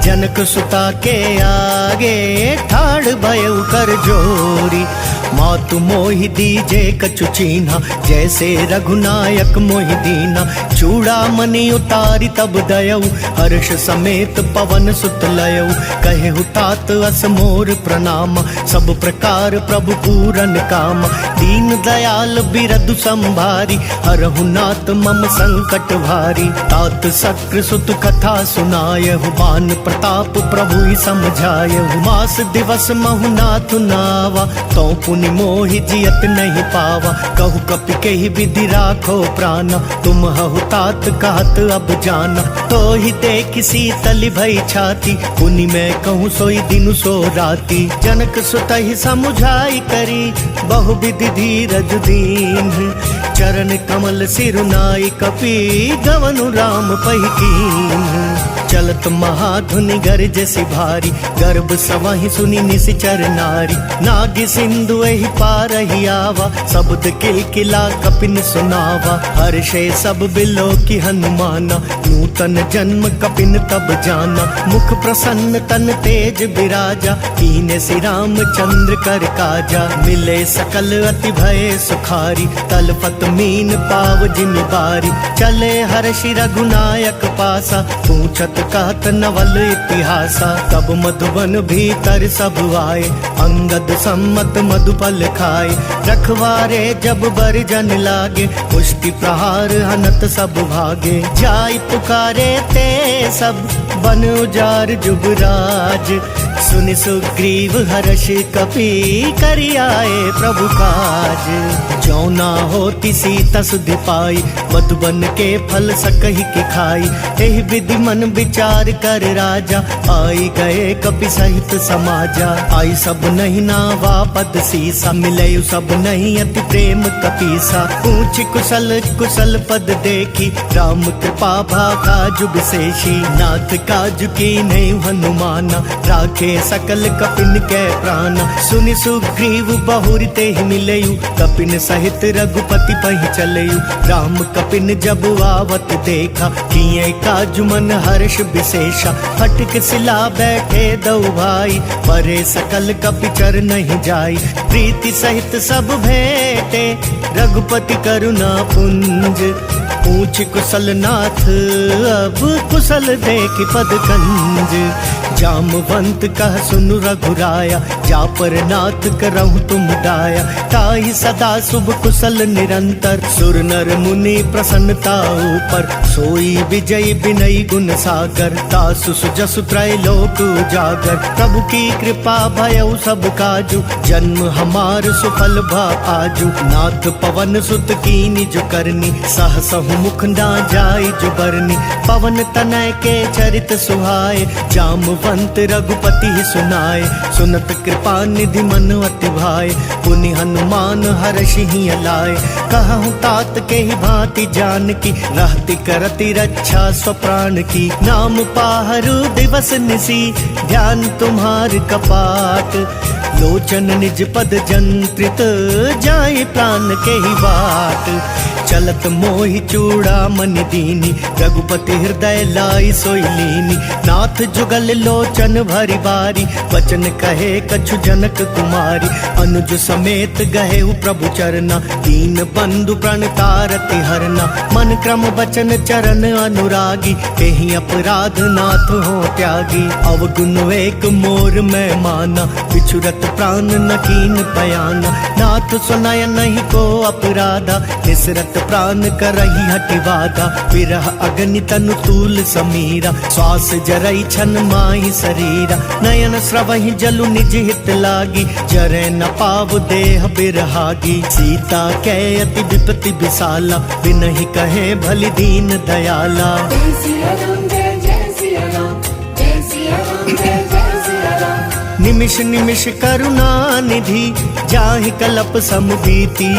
जनक सुता के आगे, ठाड़ भयउ कर जोरी। मातु मोहि दीजे कछु चीन्हा, जैसे रघुनायक मोहि दीना। चूड़ा मणि उतारी तब दयऊ, हर्ष समेत पवन सुत लयऊ। कहेहु तात अस मोर प्रणाम, सब प्रकार प्रभु पूरन काम। दीन दयाल बिरदु संभारी, हरहु नाथ मम संकट भारी। तात सक्र सुत कथा सुनायहु, बान प्रताप प्रभु ही समझायहु। मास दिवस महु नाथ नावा, तो पुनि मोहि जियत नहीं पावा। कहु कपि केहि विधि राखो प्राणा, तुम हहु तात कहत अब जाना। तो ही देखि शीतल भई छाती, पुनि मैं कहूँ सोई दिनु सो राती। जनक सुतहि समुझाई करी, बहु विधि धीरज दीन। चरण कमल सिरुनाई कपि, गवनु राम पहि कीन्ह। चलत महाधुनि गर्ज सि भारी, गर्भ सवहि सुनि निसिचर नारी। नाग सिंधु एहि पारहि आवा, शब्द किलकिला कपिन सुनावा। हर्षे सब बिलो की हनुमाना, नूतन जन्म कपिन तब जाना। मुख प्रसन्न तन तेज विराजा, कीने सि राम चंद्र कर काजा। मिले सकल अति भय सुखारी, तलपत मीन पाव जिन बारी। चले हर्षि रघुनायक पासा, पूछत कहत नवल इतिहासा। तब मधुबन भीतर सब आए, अंगद सम्मत मधुपल खाए। रखवारे जब बरजन लागे, पुष्टि प्रहार हनत सब भागे। जाय पुकारे ते सब बन उजार जुबराज। सुनि सुग्रीव हर्ष कपि करि आए प्रभु काज। जो ना होती सीता सुधि पाई, मधुबन के फल सकहि की खाई। एहि विधि मन विचार कर राजा, आई गए कपि सहित समाजा। आई सब नहीं नावा पद सीसा, मिले सब नहीं अति प्रेम कपीसा। ऊंच कुशल कुशल पद देखी, राम कृपा भाजु विशेषी। नाथ काजु की नहीं हनुमाना, राखे सकल कपिन के प्राण। सुनि सुग्रीव बहुरी ते ही मिलयु, कपिन सहित रघुपति पहि चलयु। राम कपिन जब आवत देखा, किए काजु मन हर्ष विशेषा। फटक सिला बैठे दो भाई, परे सकल कपि चर नहीं जाई। प्रीति सहित सब भेटे, रघुपति करुणा पुंज। ऊंच कुशल नाथ अब कुशल देखि पद कंज। जामवंत कह सुनु रघुराया, जा पर नाथ करहु तुम दाया। ताहि सदा शुभ कुशल निरंतर, सुर नर मुनि प्रसन्नता ऊपर। सोई विजय विनयी गुण सागर, तासु सुजसु त्रैलोक उजागर। प्रभु की कृपा भयउ सब काजू, जन्म हमार सुफल भा आजू। नाथ पवन सुत कीनि जो करनी, सहसहु मुख ना जाय जो बरनी। पवन तनय के चरित सुहाए, जामवंत रघुपति सुनाए। सुनत कृपा निधि मन अति भाए, पुनि हनुमान हर्षि लाए। कहूँ तात के ही भांति जान की, रहती करती रक्षा स्वप्राण की। नाम पाहरु दिवस निसी, ध्यान तुम्हार कपाट। लोचन निज पद जंत्रित, जाय प्राण के ही बाट। चलत मोहि चूड़ा मन दीनी, रघुपति हृदय लाई सोई लीनी। नाथ जुगल लोचन भरी बारी, वचन कहे कछु जनक कुमारी। अनुज समेत गहे प्रभु चरना, दीन बंधु प्रणतारति हरना। मन क्रम वचन चरण अनुरागी, कहीं अपराध नाथ हो त्यागी। अवगुण एक मोर मैं माना, बिछुरत प्राण न कीन बयाना। नाथ सुनाय नहीं को अपराधा, निसरत प्राण करही हटिवादा। विरह अग्नि तनु तूल समीरा, श्वास जरई छन माही शरीरा। नयन स्रवहि जलु निज हित लागी, जरे न पाव देह बिरहागी। सीता कै अति विपति विशाला, बिनहि कहे भली दीन दयाला। जय सिया राम जय जय सिया राम, जय सिया राम जय जय सिया राम। निमिष निमिष करुणा निधि, जाहि कलप समबीती।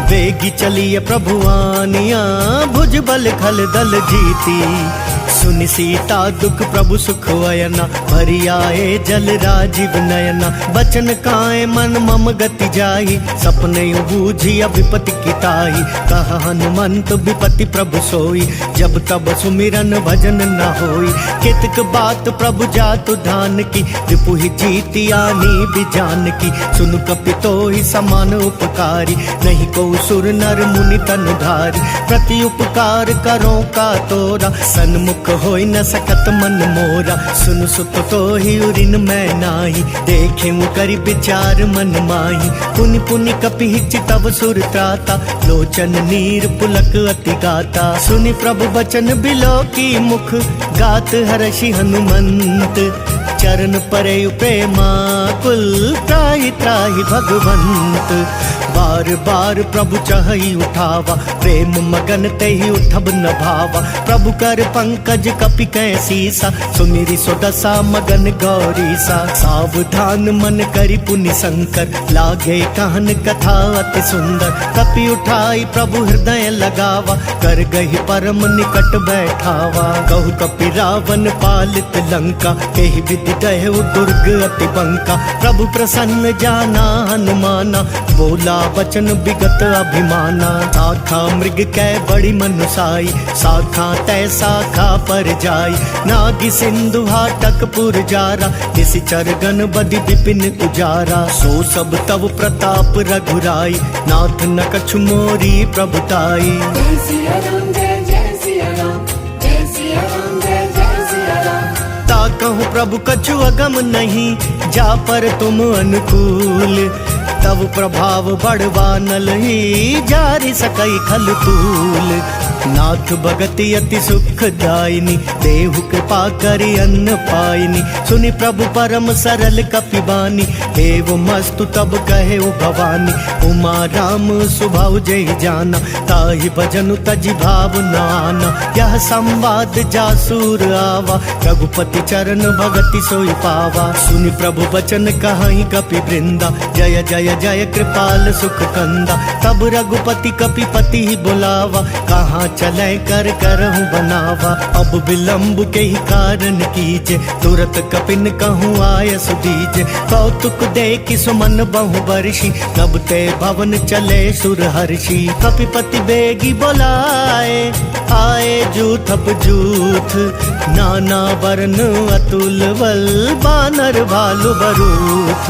वेगी चलिए प्रभुआनिया, भुज बल खल दल जीती। सुनि सीता दुख प्रभु सुख वयना, भरी आए जल राजीव नयना। बचन काए मन मम गति जाहि, सपने बूझी विपति की ताही। कह हनुमंत विपति प्रभु सोई, जब तब सुमिरन भजन न होई। कितक बात प्रभु जातु धान की, रिपुहि जीति आनी बिजान की। सुनु कपितो ही समान उपकारी, नहीं को सुर नर मुनि तनुधारी। प्रति उपकार करो का तोरा, सन्मुख होई न सकत मन मोरा। सुन सुत तो ही उरिन मैं नाही, देखे करि विचार मन माही। पुनि पुनि कपि चितव सुर त्राता, लोचन नीर पुलक अति गाता। सुनि प्रभु बचन बिलो की मुख, गात हर्षि हनुमंत। चरण परे प्रेमा कुल, त्राहि त्राहि भगवंत। बार बार प्रभु चहई उठावा, प्रेम मगन तेहि उठब न भावा। प्रभु कर पंकज कपि कैसीसा, सुमिरि सुदशा मगन गौरीसा। सावधान मन करि पुनि शंकर, लागे कहन कथा अति सुंदर। कपि उठाई प्रभु हृदय लगावा, कर गहि परम निकट बैठावा। कहु कपि रावण पालित लंका, एहि विधि दहु दुर्ग अति बंका। प्रभु प्रसन्न जाना हनुमाना, बोला बचन विगत अभिमाना। शाखा मृग कै बड़ी मनुसाई, शाखा तय शाखा पर जाई। नागी सिंधु हाटक पुर जारा, निशिचर गण बदि विपिन उजारा। सो सब तव प्रताप रघुराई, नाथ न कछु मोरी प्रभुताई। जय सिया राम जय जय सिया राम, जय सिया राम जय जय सिया राम। कहूँ प्रभु कछु अगम नहीं, जा पर तुम अनुकूल। तब प्रभाव बढ़वा नलही, जारि सकई खल तूल। नाथ भगति अति सुखदायिनी, देहु कृपा करि अन्न पाइनी। सुनि प्रभु परम सरल कपिबानी, एवं मस्तु तब कहे भवानी। उमा राम सुभाव जय जाना, ताहि भजनु तजि भाव न आना। यह संवाद जासूर आवा, रघुपति चरण भगति सोई पावा। सुनि प्रभु बचन कहाई कपि वृंदा, जय जय जय कृपाल सुख कंदा। तब रघुपति कपिपति ही बुलावा, कहाँ चले कर करहूँ बनावा। अब विलम्ब के ही कारण कीजे, तुरत कपिन कहूँ आय सुदीजे। कौतुक देखि सुमन बहु बरषि, तब ते भवन चले सुर हर्षि। कपिपति बेगी बोलाए, आए जूथप जूथ। नाना वर्ण अतुल बल, बानर भालु बरूथ।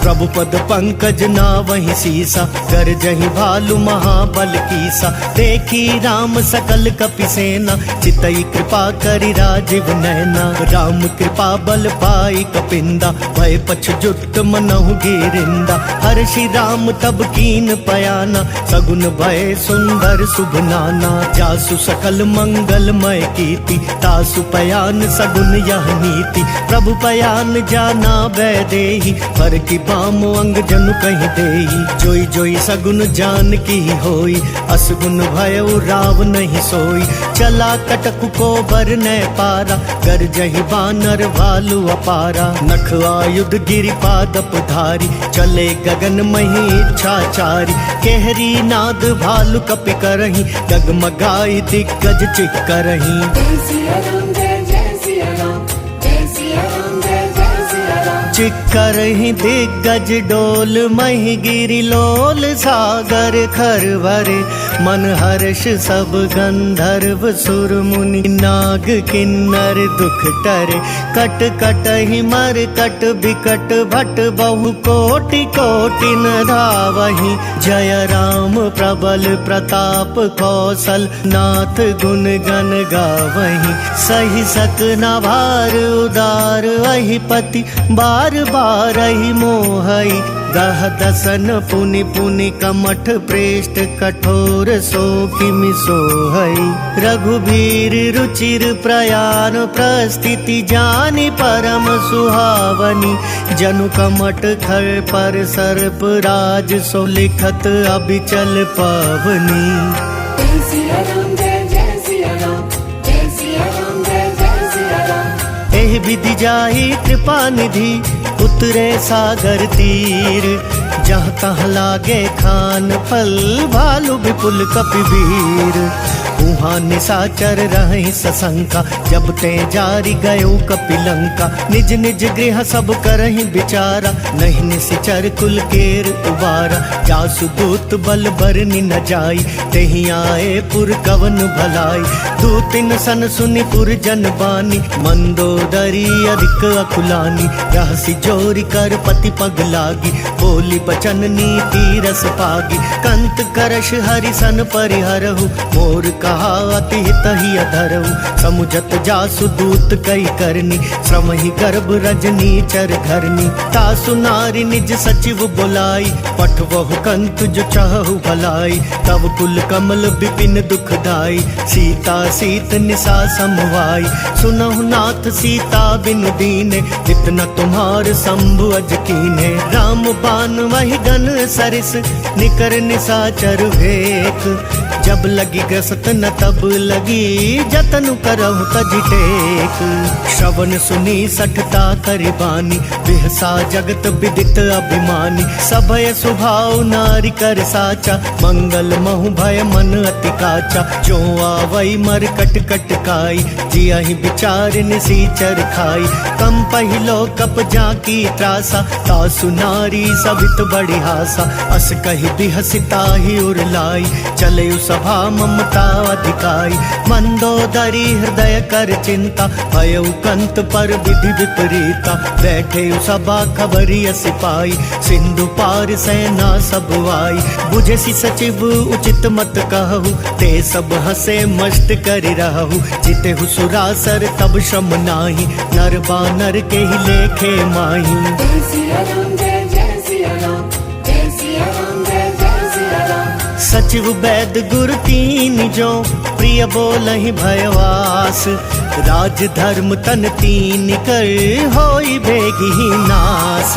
प्रभु पद पंकज ना वही सीसा, कर जही भालु महाबल कीसा। देखी राम सकल कपि सेना, चितई कृपा करि राजीव नैना। राम कृपा बल पाई कपिंदा, भय पछजुत मनहु गिरिंदा। हर्षि राम तब कीन पयाना, सगुन भय सुंदर शुभ नाना। जासु सकल मंगलमय कीर्ति, तासु पयान सगुन यह नीति। प्रभु पयान जाना वैदेही, पर की बाम अंग जनु कहीं देही। जोई जोई सगुन जान की होई, असगुन भयउ राव नहीं सोई। चला कटक को बर न पारा, कर जही बानर भालु अपारा। नख आयुध गिरिपादप धारी, चले गगन मही इच्छाचारी। केहरी नाद भालु कपि करही, डगमगाई दिग्गज चिक करही। जय सिया राम जय जय सिया राम, जय सिया राम जय जय सिया राम। चिक्कर ही दिग्गज डोल, मही गिरि लोल सागर खर भरे। मन हर्ष सब गंधर्व सुर मुनि, नाग किन्नर दुख टरे। कट कट ही मर कट बिकट भट, बहु कोटि कोटि न धावही। जय राम प्रबल प्रताप कौशल, नाथ गुण गण गावही। सही सक न भार उदार, वही पति बार बार ही मोहई। दह दसन पुनि पुनि कमठ प्रेष्ठ, कठोर सो किमि सोहई। रघुबीर रुचिर प्रयाण, प्रस्थिति जानि परम सुहावनी। जनु कमठ खर पर सर्प राज, सो लिखत अबिचल पावनी। जय सिया राम जय जय सिया राम, जय सिया राम जय जय सिया राम। एहि विधि जाहि कृपा निधि, उतरे सागर तीर। जहाँ तहाँ लागे खान फल, भालु विपुल कपिवीर। उहाँ निशाचर रहे सशंका, जब ते जारी गयो कपिलंका। निज निज गृह सब करहि विचारा, नहीं निशिचर कुल केर उबारा। जासु दूत बल बरनि न जाई, तेहि आए पुर कवन भलाई। दूतिन सन सुनि पुर जन बानी, मंदोदरी अधिक अकुलानी। रहसि जोरी कर पति पग लागी, बोली बचन नीति रस पागी। कंत करश हरि सन परिहरहु, मोर कहा अति हित ही अधरहु। समुझत जासु दूत कई करनी, श्रम ही गर्भ रजनी चर घरनी। तासु नारी निज सचिव बुलाई, पठवहु कंत जो चाहु भलाई। तब कुल कमल विपिन दुखदाई, सीता सीत निशा समवाई। सुनहु नाथ सीता बिनु दीने, इतना तुम्हार शंभु अज कीने। राम बान वही गन सरिस, निकर निशाचर भेक। जब लगी ग्रसत न तब लगी, जतनु करहु तजि टेक। श्रवण सुनी सठता करिबानी, बिहसा जगत विदित अभिमानी। सभय स्वभाव नारी कर साचा, मंगल महु भय मन अति काचा। जो आवई मर कट कट काई, जियहि विचार निसीचर खाई। कम पहिलो कप जाकी त्रासा, तासु नारी सबित बड़ी हासा। अस कहि बिहसिता ही उरलाई, चले सभा ममता अधिकाई। मंदोदरी हृदय कर चिंता, भयउ कंत पर विधि विपरीता। बैठे सभा खबरिय सिपाही, सिंधु पार सेना सब आई। बुझसि सचिव उचित मत कहु, ते सब हसे मस्त करि रहु। जितेहु सुरासर तब श्रम नाही, नर बानर के ही लेखे माही। जय सिया राम जय जय सिया राम, जय सिया राम जय जय सिया राम। सचिव वैद गुरु तीन जो प्रिय बोलहि भयवास। राज धर्म तन तीन कर होई भेगी नास।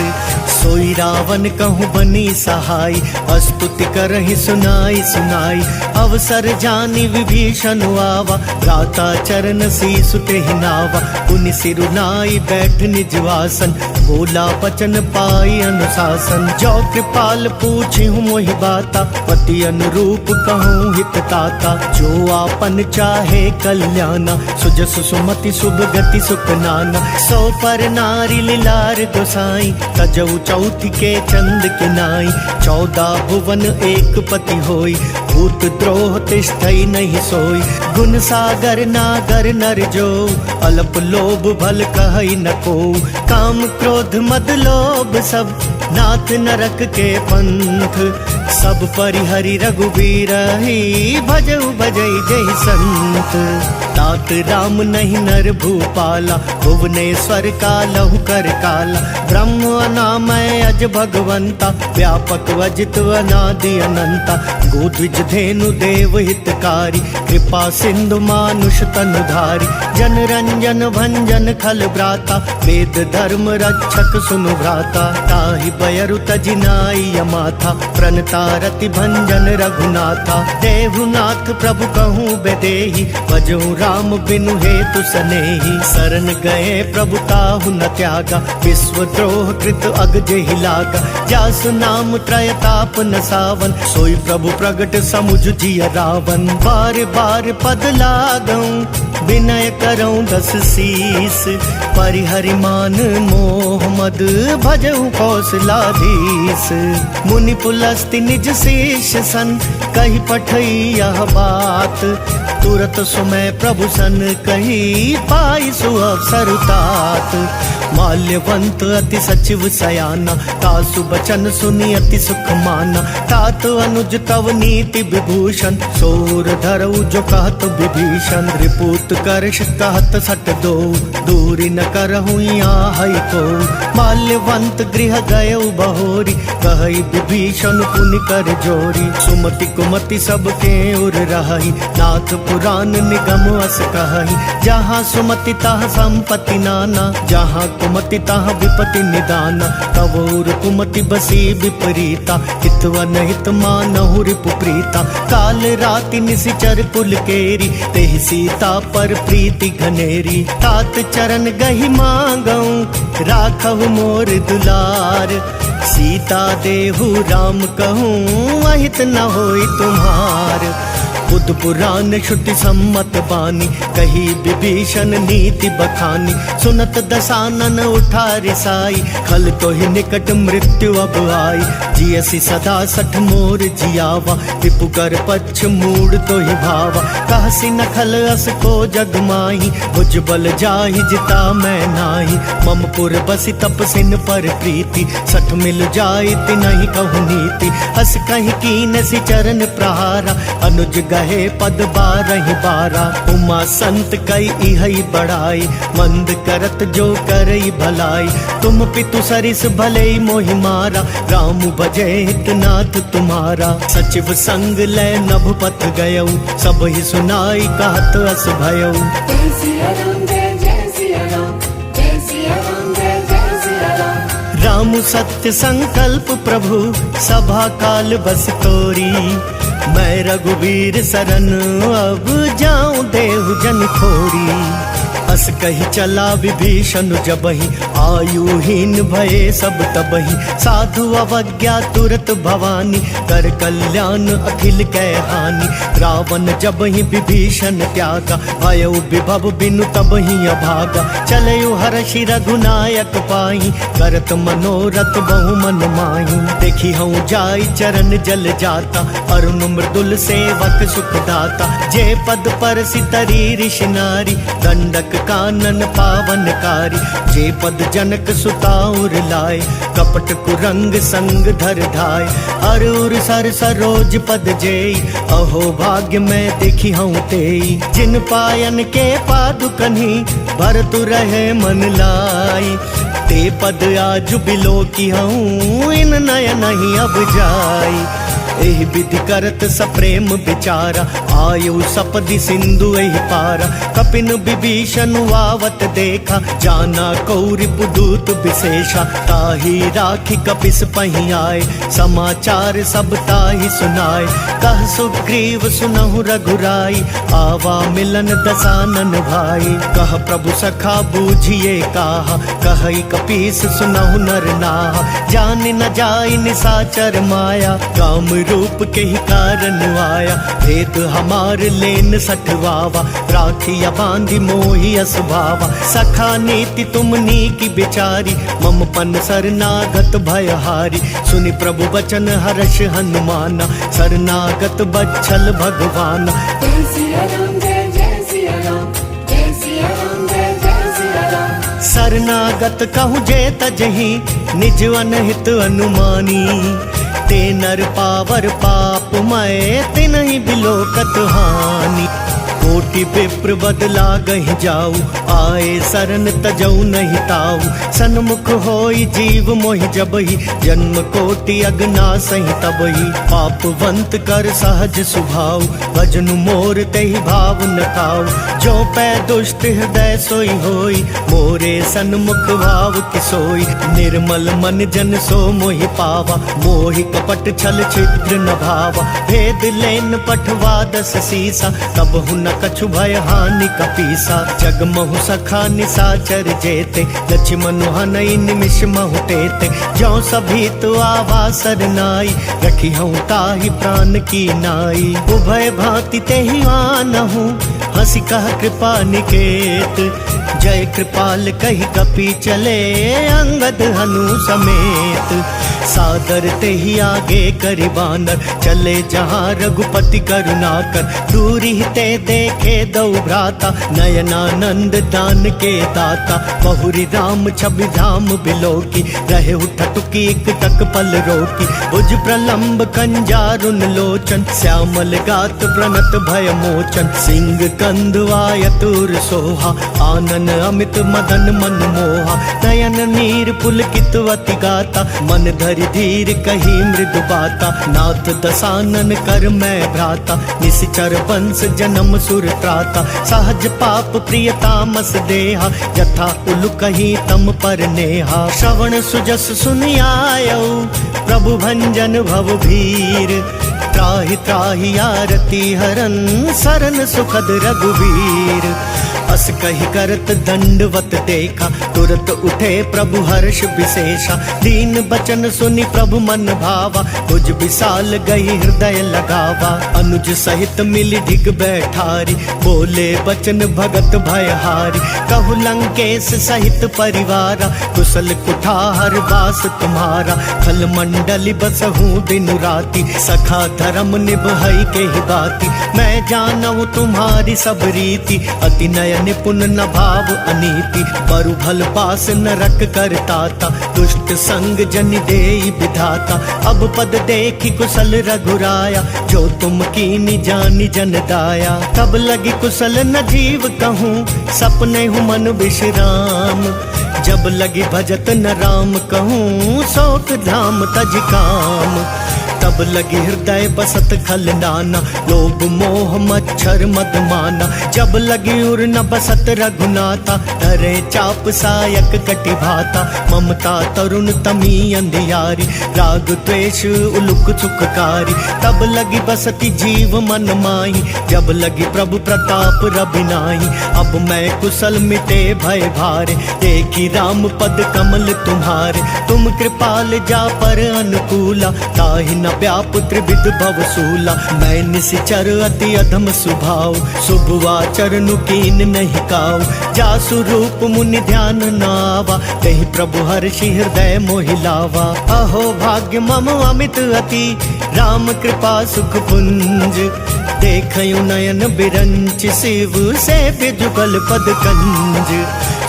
सोई रावण कहूँ बनी सहाय, अस्तुति करहि सुनाई सुनाई। अवसर जानी विभीषण आवा, भ्राता चरण शीसु तेहि नावा। पुनि सिरुनाई बैठ निज वासन, बोला बचन पाई अनुशासन। जो कृपाल पूछी हूँ मोहि बाता, पति अनुरूप कहूँ हित ताता। जो आपन चाहे कल्याणा, सुजस सुमति शुभ गति सुख नाना। सो पर नारी लीलार गोसाई, तजऊ चौथी के चंद के नाई। 14 भुवन एक पति होई, भूत द्रोह तिष्ठई नहीं सोई। गुण सागर नागर नर जो, अल्प लोभ भल कहई न को। काम क्रोध मद लोभ सब, नाथ नरक के पंथ। सब परिहरि रघुबीर ही, भजऊ भजई जय संत। तात राम नहीं नर भूपाला, भुवनेश्वर कालहु कर काला। ब्रह्म अनामय अज भगवंता, व्यापक वजित अनादि अनंता। गोद्विज धेनु देव हितकारी, कृपा सिंधु मानुष तनुधारी। जन रंजन भंजन खल भ्राता, वेद धर्म रक्षक सुनु भ्राता। ताहि बयरु तजिनाई यमाथा, प्रणतारति भंजन रघुनाथा। देहुनाथ प्रभु कहूँ बेदेहि, भजऊँ राम बिनु हेतु सनेहि। शरण गए प्रभु ताहु न त्यागा, विश्व द्रोह कृत अग जेहि लागा। जासु नाम त्रयताप न सावन, सोई प्रभु प्रगट समुझ जिय रावण। बार बार पद लागऊं, विनय करऊं 10 शीस। परिहरि मान मोह मद, भजऊं कौशलाधीश। मुनि पुलस्ति निज शेष सन, कही पठई यह बात। तुरत सुमय प्रभु सन कही, पाई सुअवसर तात। माल्यवंत अति सचिव सयाना, तासु बचन सुनी अति सुख माना। तात अनुज तव नीति विभूषण, सोर धरऊ जो कहत विभीषण। रिपुत करश कहत सट दो, दूरी न करहु यहाँ को। माल्यवंत गृह गयऊ बहोरी, कहई विभीषण पुनि कर जोरी। सुमति कुमति सब के उर रही, नाथ पुराण निगम अस कहई। जहाँ सुमति तहाँ संपत्ति नाना, जहाँ कुमति तहाँ विपति निदाना। तब उर कुमति बसी विपरीता, हितव नहित मानहु रिपु प्रीता। काल राति निशिचर कुल केरी, तेहि सीता पर प्रीति घनेरी। तात चरण गहि मांगऊं, राखहु मोर दुलार। सीता देहु राम कहूँ, अहित न होई तुम्हार। बुद्ध पुराण श्रुति सम्मत बानी, कही विभीषण नीति बखानी। सुनत दसानन उठा रिसाई, खल तो ही निकट मृत्यु अब आई। जियसी सदा 60 मोर जियावा, विपु कर पक्ष मूड तो ही भावा। कहसी न खल अस को जग माही, भुज बल जाहि जिता मैं नाही। मम पुर बसी तपसिन पर प्रीति, 60 मिल जाई तिनहि कहु नीति। अस कहीं कीन सी चरण प्रहारा, अनुज गहे पद 12 12। उमा संत कई इहई बड़ाई, मंद करत जो करई भलाई। तुम पितु सरिस भले मोहि मारा, राम भजे हितनाथ तुम्हारा। सचिव संग लय नभ पथ गयऊ, सब ही सुनाई कहत अस भयऊ। जय सिया राम जय जय सिया राम, जय सिया राम जय जय सिया राम। राम सत्य संकल्प प्रभु, सभा काल बस तोरी। मैं रघुवीर सरन अब जाऊं देहु जन खोरी। अस कही चला विभीषण जबहि, आयुहीन भये सब तबहि। साधु अवज्ञा तुरत भवानी, कर कल्याण अखिल कै हानि। रावण जबहि विभीषण त्यागा, भयउ विभव बिनु तबहि अभागा। चलयु हर्षि रघुनायक पाहि, करत मनोरथ बहु मन माहि। देखी हूँ जाई चरण जल जाता, अरुण मृदुल सेवक सुखदाता। जे पद पर सितरी ऋषि नारी, दंडक कानन पावनकारी। जे पद जनक सुताउर लाए, कपट कुरंग संग धर धाय। अरुर सर सरोज पद जेई, अहो भाग्य मैं देखी हूँ तेई। जिन पायन के पादुकन्ही, भरतु रहे मन लाई। ते पद आज बिलो की हूँ, इन नयन नहीं अब जाई। एहि विधि करत सप्रेम विचारा, आयु सपदि सिंधु एहि पारा। कपिन विभीषण आवत देखा, जाना कौरि पुदूत विशेषा। ताहि राखी कपिस पहि आए, समाचार सब ताहि सुनाए। कह सुग्रीव सुनहु रघुराई, आवा मिलन दसानन भाई। कह प्रभु सखा बूझिए काहा, कहई कपीस सुनहु नर नाहा। जान न जाई निसाचर माया, काम रूप के ही कारण आया। भेद हमार लेन सठवावा, राखिया बांधी मोहि असभावा। सखा नीति तुमनी की बिचारी, मम पन शरणागत भयहारी। सुनि प्रभु वचन हर्ष हनुमाना, शरणागत बच्छल भगवाना। जय सिया राम जय जय सिया राम, जय सिया राम जय जय सिया राम। शरणागत कहूँ जे तजहि, निज अनहित अनुमानी। ते नर पावर पाप मय, तिनहि बिलोकत हानि। कोटि विप्र बदला गहि जाऊ, आए शरण तजऊ नहीं ताऊ। सन्मुख होई जीव मोहि जबहि, जन्म कोटि अगना सहि तबहि। पापवंत कर सहज सुभाऊ, भजनु मोर तेहि भाव न खाऊ। जो पै दुष्ट हृदय सोई होई, मोरे सन्मुख भाव किसोई। निर्मल मन जन सो मोहि पावा, मोहि कपट छल छिद्र न भावा। भेद लेन पठवा दस सीसा, तब हुन कछु भय हानि कपीसा। जग महु सखा निसाचर जेते, लक्ष्मण हनई निमिष महु तेते। जो सभी तो आवा सरनाई, रखी हूँ ताहि प्राण की नाई। उभय भांति तेहि आनहु, हंसी कह कृपा निकेत। जय कृपाल कहि कपि चले, अंगद हनु समेत। सादर तेहि आगे करि बानर, चले जहाँ रघुपति करुणाकर। दूरी ते देखे दो भ्राता, नयनानंद दान के दाता। बहुरी राम छवि धाम बिलोकी, रहे उठटुकी एक टक पल रोकी। भुज प्रलंब कंजारुन लोचन, श्यामल गात प्रणत भय मोचन। सिंह कंद आयतुर सोहा, आनन अमित मदन मन मोहा। नयन नीर पुलकित अति गाता, मन धरि धीर कही मृदु बाता। नाथ दसानन कर मैं भ्राता, निशिचर वंश जन्म सुर त्राता। सहज पाप प्रिय तामस देहा, जथा उलु कही तम पर नेहा। श्रवण सुजस सुनि आयौ, प्रभु भंजन भव भीर। त्राहि त्राहि आरती हरन, सरन सुखद रघुवीर। अस कहि करत दंडवत देखा, तुरत उठे प्रभु हर्ष विशेषा। दीन बचन सुनि प्रभु मन भावा, तुझ विशाल गई हृदय लगावा। अनुज सहित मिली ढिग बैठारी, बोले बचन भगत भयहारी। कहु लंकेश सहित परिवारा, कुशल कुठार वास तुम्हारा। खल मंडली बसहूँ दिन राति, सखा धर्म निभई के ही बाती। मैं जानऊ तुम्हारी सब रीति, अति नय निपुण न भाव अनीति। बरु भल पास नरक करताता, दुष्ट संग जन देई विधाता। अब पद देखी कुशल रघुराया, जो तुम कीनी जानी जन दाया। तब लगी कुशल न जीव कहूँ, सपने हूँ मन विश्राम। जब लगी भजत न राम कहूँ, शोक धाम तज काम। तब लगी हृदय बसत खल नाना, लोभ मोह मच्छर मद माना। जब लगी उर न बसत रघुनाथा, धरे चाप सायक कटि भाता। ममता तरुण तमी अंधियारी, राग द्वेष उलुक सुखकारी। तब लगी बसती जीव मन माही, जब लगी प्रभु प्रताप रबिनाही। अब मैं कुशल मिटे भय भारे, देखी राम पद कमल तुम्हारे। तुम कृपाल जा पर अनुकूला, ताहि न व्याप त्रिविध भवसूला। मैं निशिचर अति अधम सुभाव, शुभ आचरण कीन नहीं काऊ। जासु रूप मुनि ध्यान नावा, कही प्रभु हर्षि हृदय मोहि लावा। अहो भाग्य मम अमित अति, राम कृपा सुख पुंज। देखयु नयन बिरंच शिव, से जुगल पद कंज।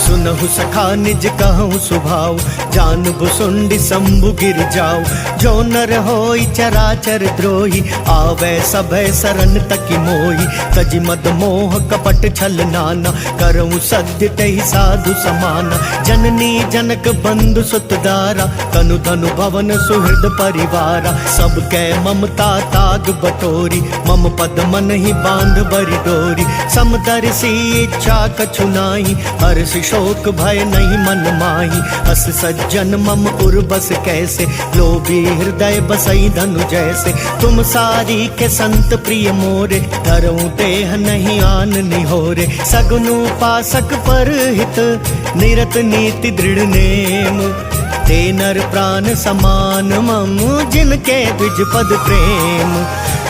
सुनहु सखा निज कहूँ सुभाव, जान भुसुंडी शंभु गिर जाओ। जो नर होई चराचर द्रोही, आवे सभै सरन तकी मोही। तजि मद मोह कपट छल नाना, करऊँ सद्य तहि साधु समाना। जननी जनक बंधु सुतदारा, तनु धनु भवन सुहृद परिवारा। सब कै ममता ताग बटोरी, मम पद मन ही बांध बरि डोरी। समदर्शी इच्छा कछु नाही, हर्ष शोक भय नहीं मन माही। अस सज्जन मम उर बस कैसे, लोभी हृदय बसई धनु जैसे। तुम सारी के संत प्रिय मोरे, धरऊँ देह नहीं आन निहोरे। सगुनु पासक पर हित, निरत नीति दृढ़ नेम। ते नर प्राण समान मम, जिनके द्विज पद प्रेम।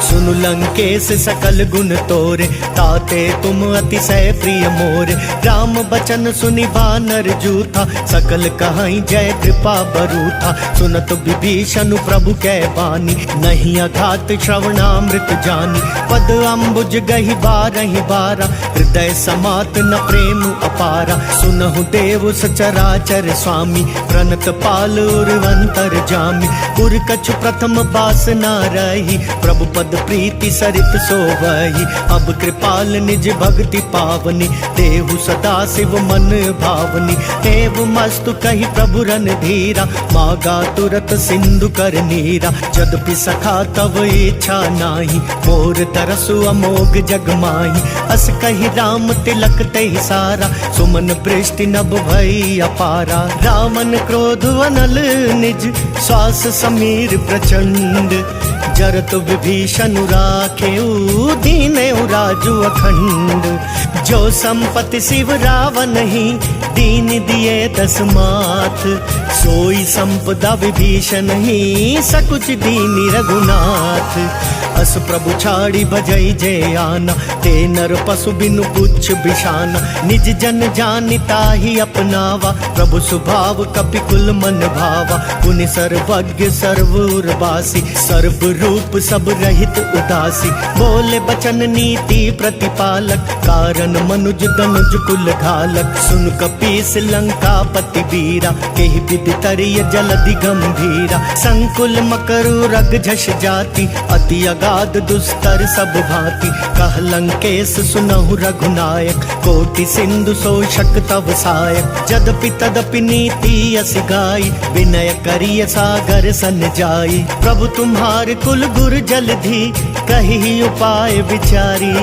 सुनु लंकेश सकल गुण तोरे, ताते तुम अतिशय प्रिय मोरे। राम बचन सुनि बानर जूथा, सकल कहाई जय कृपा बरूथा। सुनत विभीषण प्रभु कै बानी, नहीं अघात श्रवणामृत जानी। पद अम्बुज गहि बारहि बारा, हृदय समात न प्रेम अपारा। सुनहु देव सचराचर स्वामी, प्रणत पाल उर्वंतर जामी। उर कछु प्रथम बास न रही, प्रभु पद प्रीति सरित सोवही। अब कृपाल निज भक्ति पावनी, देहु सदा शिव मन भावनी। एव मस्तु कही प्रभु रन धीरा, मागा तुरत सिंधु कर नीरा। यद्यपि सखा तव इच्छा नाही, मोर तरसु अमोघ जग माही। अस कही राम तिलक तहि सारा, सुमन पृष्टि नभ भई अपारा। रावण क्रोध अनल निज, श्वास समीर प्रचंड। जरत विभीषण राखेऊ, दीनेऊ राजु अखंड। जो संपत्ति शिव रावण ही, दीन दिए दस माथ। सोई संपदा विभीषण ही, सकुच दीनी रघुनाथ। अस प्रभु छाड़ी भजई जय आना, ते नर पशु बिनु पुच्छ बिशाना। निज जन जानिता ही अपनावा, प्रभु स्वभाव कपि कुल मन भावा। पुनि सर्वज्ञ सर्वउर्वासी, सर्व रूप सब रहित उदासी। बोले बचन नीति प्रतिपालक, कारण मनुज दनुज कुल घालक। सुन कपीस लंका पति वीरा, केहि विधि तरिय जलधि गंभीरा। संकुल मकरु रग झष जाति, अति अगाध दुस्तर सब भांति। कह लंकेश सुनहु रघुनायक, कोटि सिंधु शोषक तव सायक। यद्यपि तदपि नीति यस गाई, विनय करिय सागर सन जाई। प्रभु तुम्हार कुल गुर जलधि, कही उपाय विचारी।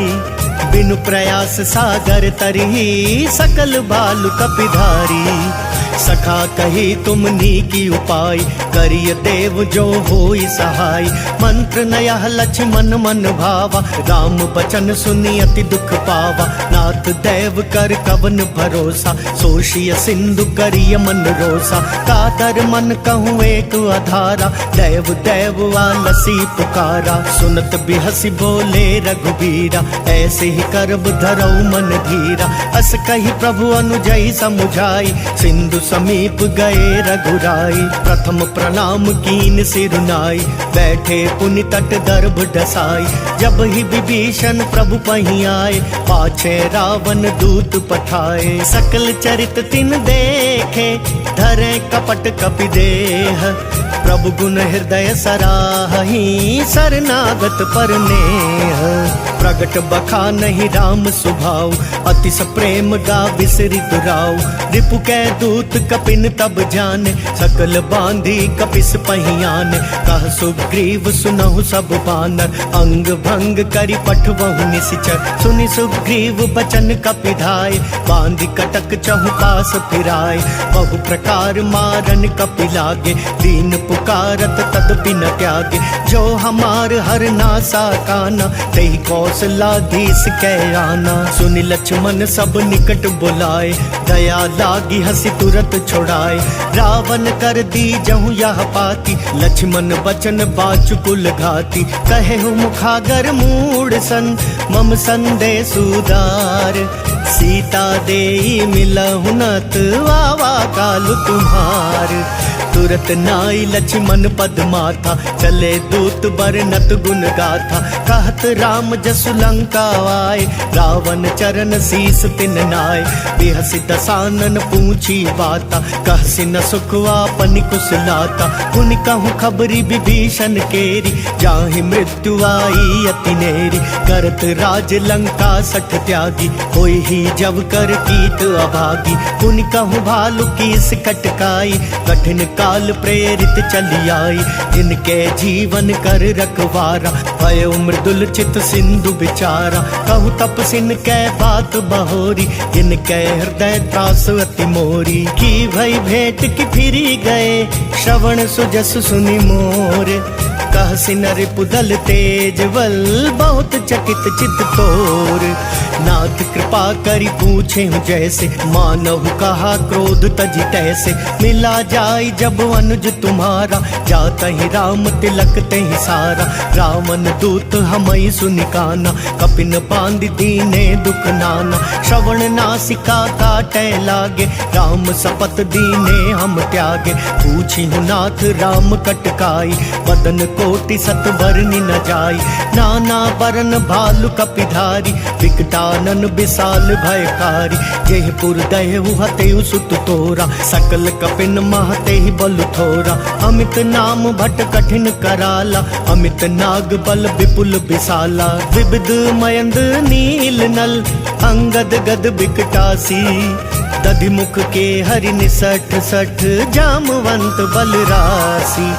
बिनु प्रयास सागर तरही, सकल बालु कपिधारी। सखा कही तुम नीकी उपाय, करिय देव जो होई सहाय। मंत्र नयह लक्ष्मण मन भावा, राम बचन सुनि अति दुख पावा। नाथ देव कर कवन भरोसा, सोषिय सिंधु करिय मन रोसा। कातर मन कहूँ एक आधारा, देव देव आलसी पुकारा। सुनत बिहसी बोले रघुबीरा, ऐसे ही करब धरऊ मन धीरा। अस कही प्रभु अनुजई समुझाई, सिंधु समीप गए रघुराई। प्रथम प्रणाम कीन सिरुनाई, बैठे पुनि तट दर्भ डसाई। जब ही विभीषण प्रभु पहीं आए, पाछे रावण दूत पठाए। सकल चरित तिन देखे, धरे कपट कपि देह। प्रभु गुण हृदय सराही, शरणागत पर नेह। प्रगट बखा नहीं राम सुभाव, अतिश प्रेम गा विसरि दुराव। रिपु कै दूत कपिन तब जाने, सकल बांधी कपिस पहियाने। कह सुग्रीव सुनहु सब बानर, अंग भंग करि पठवहु निश्चर। सुनि सुग्रीव बचन कपिधाय, बांधी कटक चहु पास फिराय। बहु प्रकार मारन कपि लागे, दीन पुकारत तदपि न त्यागे। जो हमार हर नासा काना, तेहि कौशलाधीश कै आना। सुनि लक्ष्मण सब निकट बुलाए, दया लागी हसी तुरत छुड़ाए। रावण कर दी जहु यह पाती, लक्ष्मण बचन बाचु कुल घाती। कहेहु मुखागर मूढ़ सन, मम संदेश उदार। सीता देई मिलहु नत, वावा काल तुम्हार। सूरत नाई लक्ष्मण पद माथा, चले दूत बरनत गुण गाथा। कहत राम जसु लंका आए, रावण चरण शीस तिन नाय। बिहसि दसानन पूछी बाता, कहसि न सुखवा पनि कुशलाता। पुनि कहूँ खबरी विभीषण केरी, जाहि मृत्यु आई अति नेरी। करत राज लंका सठ त्यागी, होई ही जब कर कीट अभागी। पुनि कहूँ भालु कीस कटकाई, कठिन काल प्रेरित चली आई। जिनके जीवन कर रखवारा, भयो मृदुल चित सिंधु विचारा। कहूँ तपसिन कै बात बहोरी, जिनके हृदय त्रास अति मोरी। की भई भेंट की फिरी गए, श्रवण सुजस सुनि मोर। कहसि नर पुदल तेज बल, बहुत चकित चित तोर। नाथ कृपा करी पूछे हूँ जैसे, मानहु कहा क्रोध तजी तैसे। मिला जाय जब अनुज तुम्हारा, जाता ही राम तिलक तेहि सारा। रावण दूत हमई सुनिकाना, कपिन बांध दीने दुख नाना। श्रवण नासिका काटे लागे, राम सपत दीने हम त्यागे। पूछी हूँ नाथ राम कटकाई, बदन कोटि सत बरनि न जाई। नाना बरन भालु कपिधारी, विकटानन विशाल भयकारी। जेहि पुर दहेउ हतेउ सुत तोरा, सकल कपिन महते ही बल थोरा। अमित नाम भट कठिन कराला, अमित नाग बल विपुल विशाला। विविध मयंद नील नल, अंगद गद विकटासी। दधिमुख के हरि निसठ सठ, जामवंत बलरासी।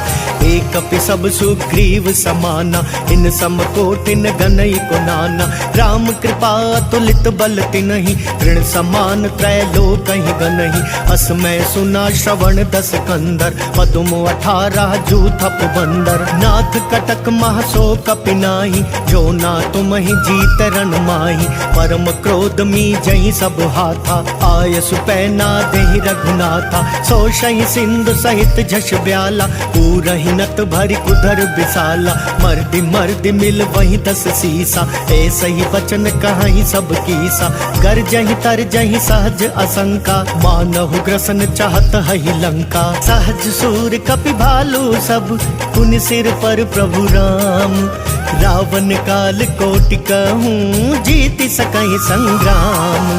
एक कपि सब सुग्रीव समाना, इन सम कोटिन गनई को नाना। राम कृपा तुलित बल तिनहि, तृण समान त्रैलोक कहीं गनहि। असमय सुना श्रवण दस कंदर, पदुम 18 जूथप बंदर। नाथ कटक महसो कपि नाही, जो ना तुम ही जीत रण माही। परम क्रोध मी जही सब हाथा, आय सुपैना देहि रघुनाथा। सो सही सिंधु सहित जश ब्याला, पूरहि नत भरी कुधर विशाला। मर्दि मर्दि मिल वही 10 सीसा, ऐसे ही वचन कहीं सब कीसा। गर जही तर जही सहज असंका, मानहु ग्रसन चाहत हहि लंका। सहज सूर कपि भालू सब, पुनि सिर पर प्रभु राम। रावण काल कोटि कहूँ, जीति सकहि संग्राम।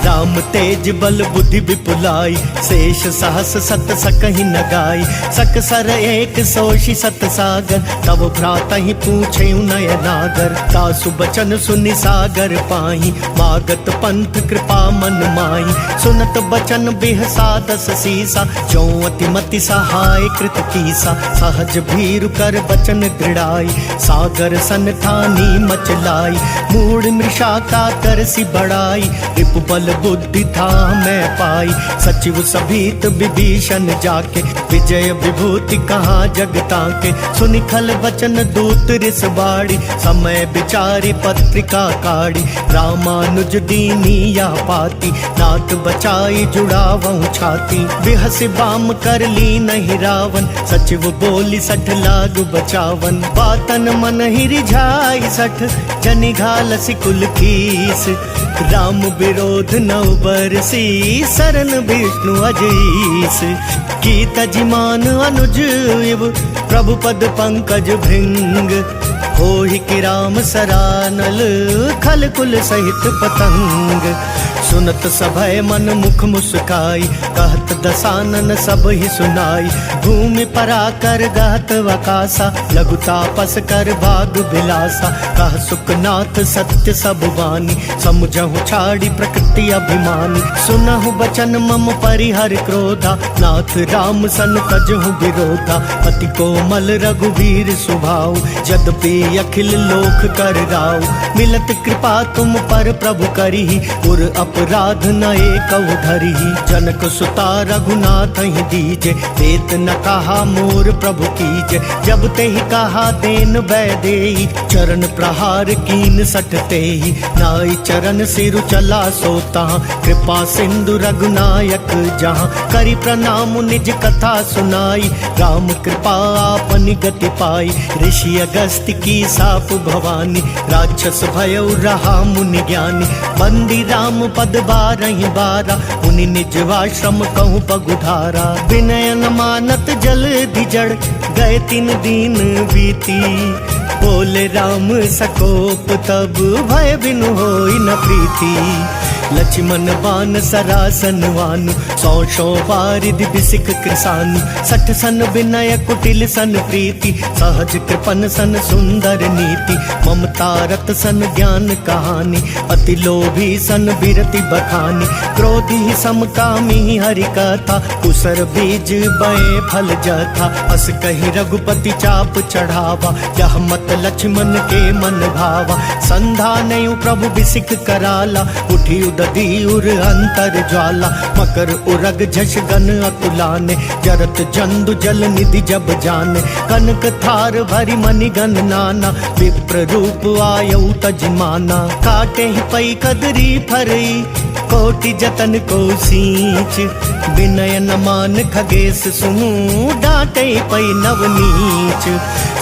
राम तेज बल बुद्धि विपुलाई, शेष सहस सत सकहि न गाई। सकसर एक सोषि सत सागर, तब भ्रातहि पूछे नयनागर। तासु बचन सुनि सागर पाही, मागत पंथ कृपा मन माही। सुनत बचन बिहसा 10 सीसा, जो अति मति सहाय कृत कीसा। सहज भीरु कर बचन दृढ़ाई, सागर सन ठानी मचलाई। मूढ़ मृषा का करसी बढ़ाई, रिपु बल बुद्धि था मैं पाई। सचिव सभीत विभीषण जाके, विजय विभूति कहाँ जगता के। सुनि खल बचन दूत रिस बाड़ी, समय विचारी पत्रिका काढ़ी। रामानुज दीनी या पाती, नाथ बचाई जुड़ावहु छाती। बिहसि बाम कर ली नहीं रावण, सचिव बोली 60 लाग बचावन। बातन मन ही रिझाई 60, जनि घालसि कुल कीस। राम विरोध नौ बरसी, शरण विष्णु अजीस। की तजिमान अनुज इव, प्रभु पद पंकज भृंग। होहि कि राम सरानल, खल कुल सहित पतंग। सुनत सभय मन मुख मुस्काई, कहत दसानन सब ही सुनाई। भूमि पराकर गात वकासा, लघु तापस कर भाग बिलासा। कह सुखनाथ सत्य सब वानी, समुझहु छाड़ी प्रकृति अभिमानी। सुनहु बचन मम परिहर क्रोधा, नाथ राम सन तजहु विरोधा। अति कोमल रघुवीर सुभाऊ, यद्यपि अखिल लोक कर राऊ। मिलत कृपा तुम पर प्रभु करिहि, उर अपराध न एकउ धरिहि। जनक सुता रघुनाथ ही दीजे, देत न कहा मोर प्रभु कीजे। जब ते ही कहा देन बैदेई, चरण प्रहार कीन सट तेहि। नाई चरण सिरु चला सोता, कृपा सिंधु रघुनायक जहाँ। करि प्रणाम निज कथा सुनाई, राम कृपा आपनि गति पाई। ऋषि अगस्त की साप भवानी, राक्षस भयउ रहा मुनि ज्ञानी। बंदी राम पद 12 12 उनि निजवाश्रम कहूँ पगुधारा। विनय न मानत जल धिजड़ गए 3 दिन बीती। बोले राम सकोप तब भय बिनु होई न प्रीति। लक्ष्मण बान सरासन वानु 100 बारिधि बिसिख कृसानु। 60 सन विनय कुटिल सन प्रीति सहज कृपन सन सुंदर नीति। ममता रत सन ज्ञान कहानी अति लोभी सन बिरति बखानी। क्रोधी समकामी हरि कथा कुसर बीज बए फल जथा। अस कही रघुपति चाप चढ़ावा यह मत लक्ष्मण के मन भावा। संधा नहीं प्रभु बिसिख कराला उठी उदधी उर अंतर ज्वाला। मकर उरग झष गन अकुलाने जरत जंदु जल निधि जब जाने। कनक थार भरी मणि गन नाना विप्र रूप आयु तजमाना। काटे ही पई कदरी फरई कोटि जतन को सींच। विनय न मान खगेश सुनु डांटे पई नवनीच।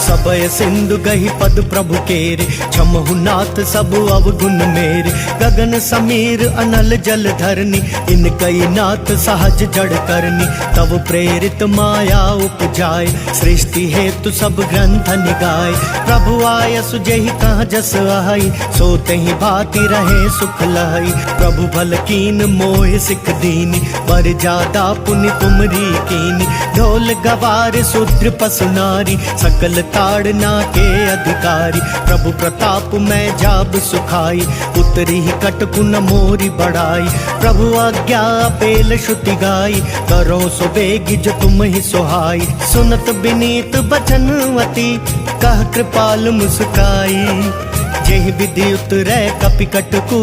सबय सिंधु गही पद प्रभु केरे छमहु नाथ सब अवगुण मेरे। गगन समीर अनल जल धरनी इन कई नाथ सहज जड़ करनी। तब प्रेरित माया उपजाए सृष्टि हेतु सब ग्रंथ निगाए। प्रभु आय सुजहि कहाँ जस आई सो तहि भांति रहे सुख लहई। प्रभु भल कीन मोह सिख दीनी पर ज्यादा पुण्य तुमरी कीनी। ढोल गवार शूद्र पशु नारी सकल ताड़ना के अधिकारी। प्रभु प्रताप में जाब सुखाई उतरी ही कटकु न मोरी बढ़ाई। प्रभु आज्ञा पेल श्रुति गाई करो सो बेगी जो तुम ही सुहाई। सुनत विनीत बचनवती कह कृपाल मुस्काई। जेहि विधि उतरै कपि कटकु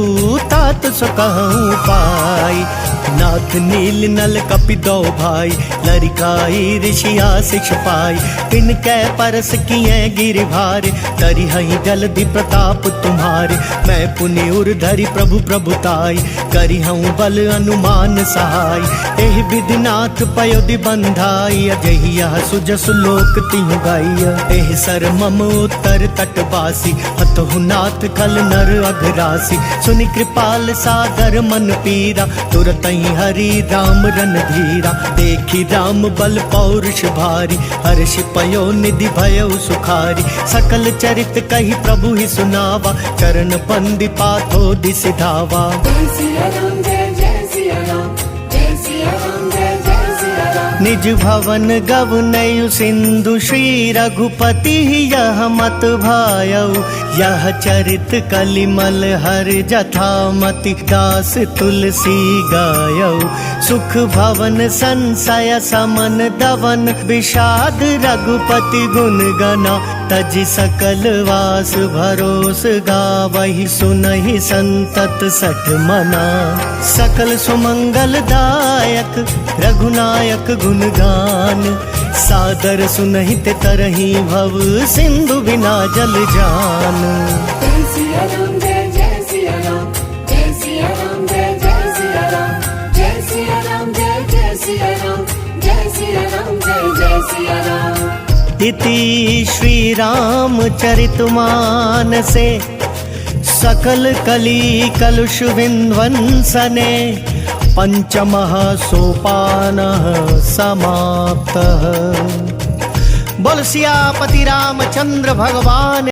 तात सो कहूँ पाई। नाथ नील नल कपि दो भाई लरिकाई ऋषिया शिक्ष पाई। तिन कै परस किए गिरि भारे तरि हई जलधि प्रताप तुम्हारे। मैं पुनि उर धरि प्रभु प्रभुताई करि हूँ बल अनुमान सहाय। एहि विधि नाथ पयोधि बंधाई अजहि यह सुजसु लोक तिहु गाइया। एहि सर मम उत्तर तटवासी हतहु नाथ खल नर अघरासी। सुनि कृपाल सागर मन पीरा तुरत हरि राम रन धीरा। देखी राम बल पौरुष भारी हर्ष पयो निधि भयो सुखारी। सकल चरित कही प्रभु ही सुनावा चरण बंदी पाथो दिसि धावा। जय सिया राम जय सिया राम जय सिया राम जय सिया राम। निज भवन गवनयु सिंधु श्री रघुपति यह मत भायउ। यह चरित कलिमल हर जथा मति दास तुलसी गायउ। सुख भवन संशय समन दवन विषाद रघुपति गुण गना। तज सकल वास भरोस गावहि सुनहि संतत सठ मना। सकल सुमंगल दायक रघुनायक गुण गान। सादर सुनहि ते तरहि भव सिंधु बिना जल जान। जय सिया राम जय सिया राम जय सिया राम जय सिया राम जय सिया राम जय सिया राम जय सिया राम जय सिया राम। इति श्री राम चरितमानसे सकल कली कलुष विध्वंसने। पंचमः सोपानः समाप्तः। बोल सियापति रामचंद्र भगवान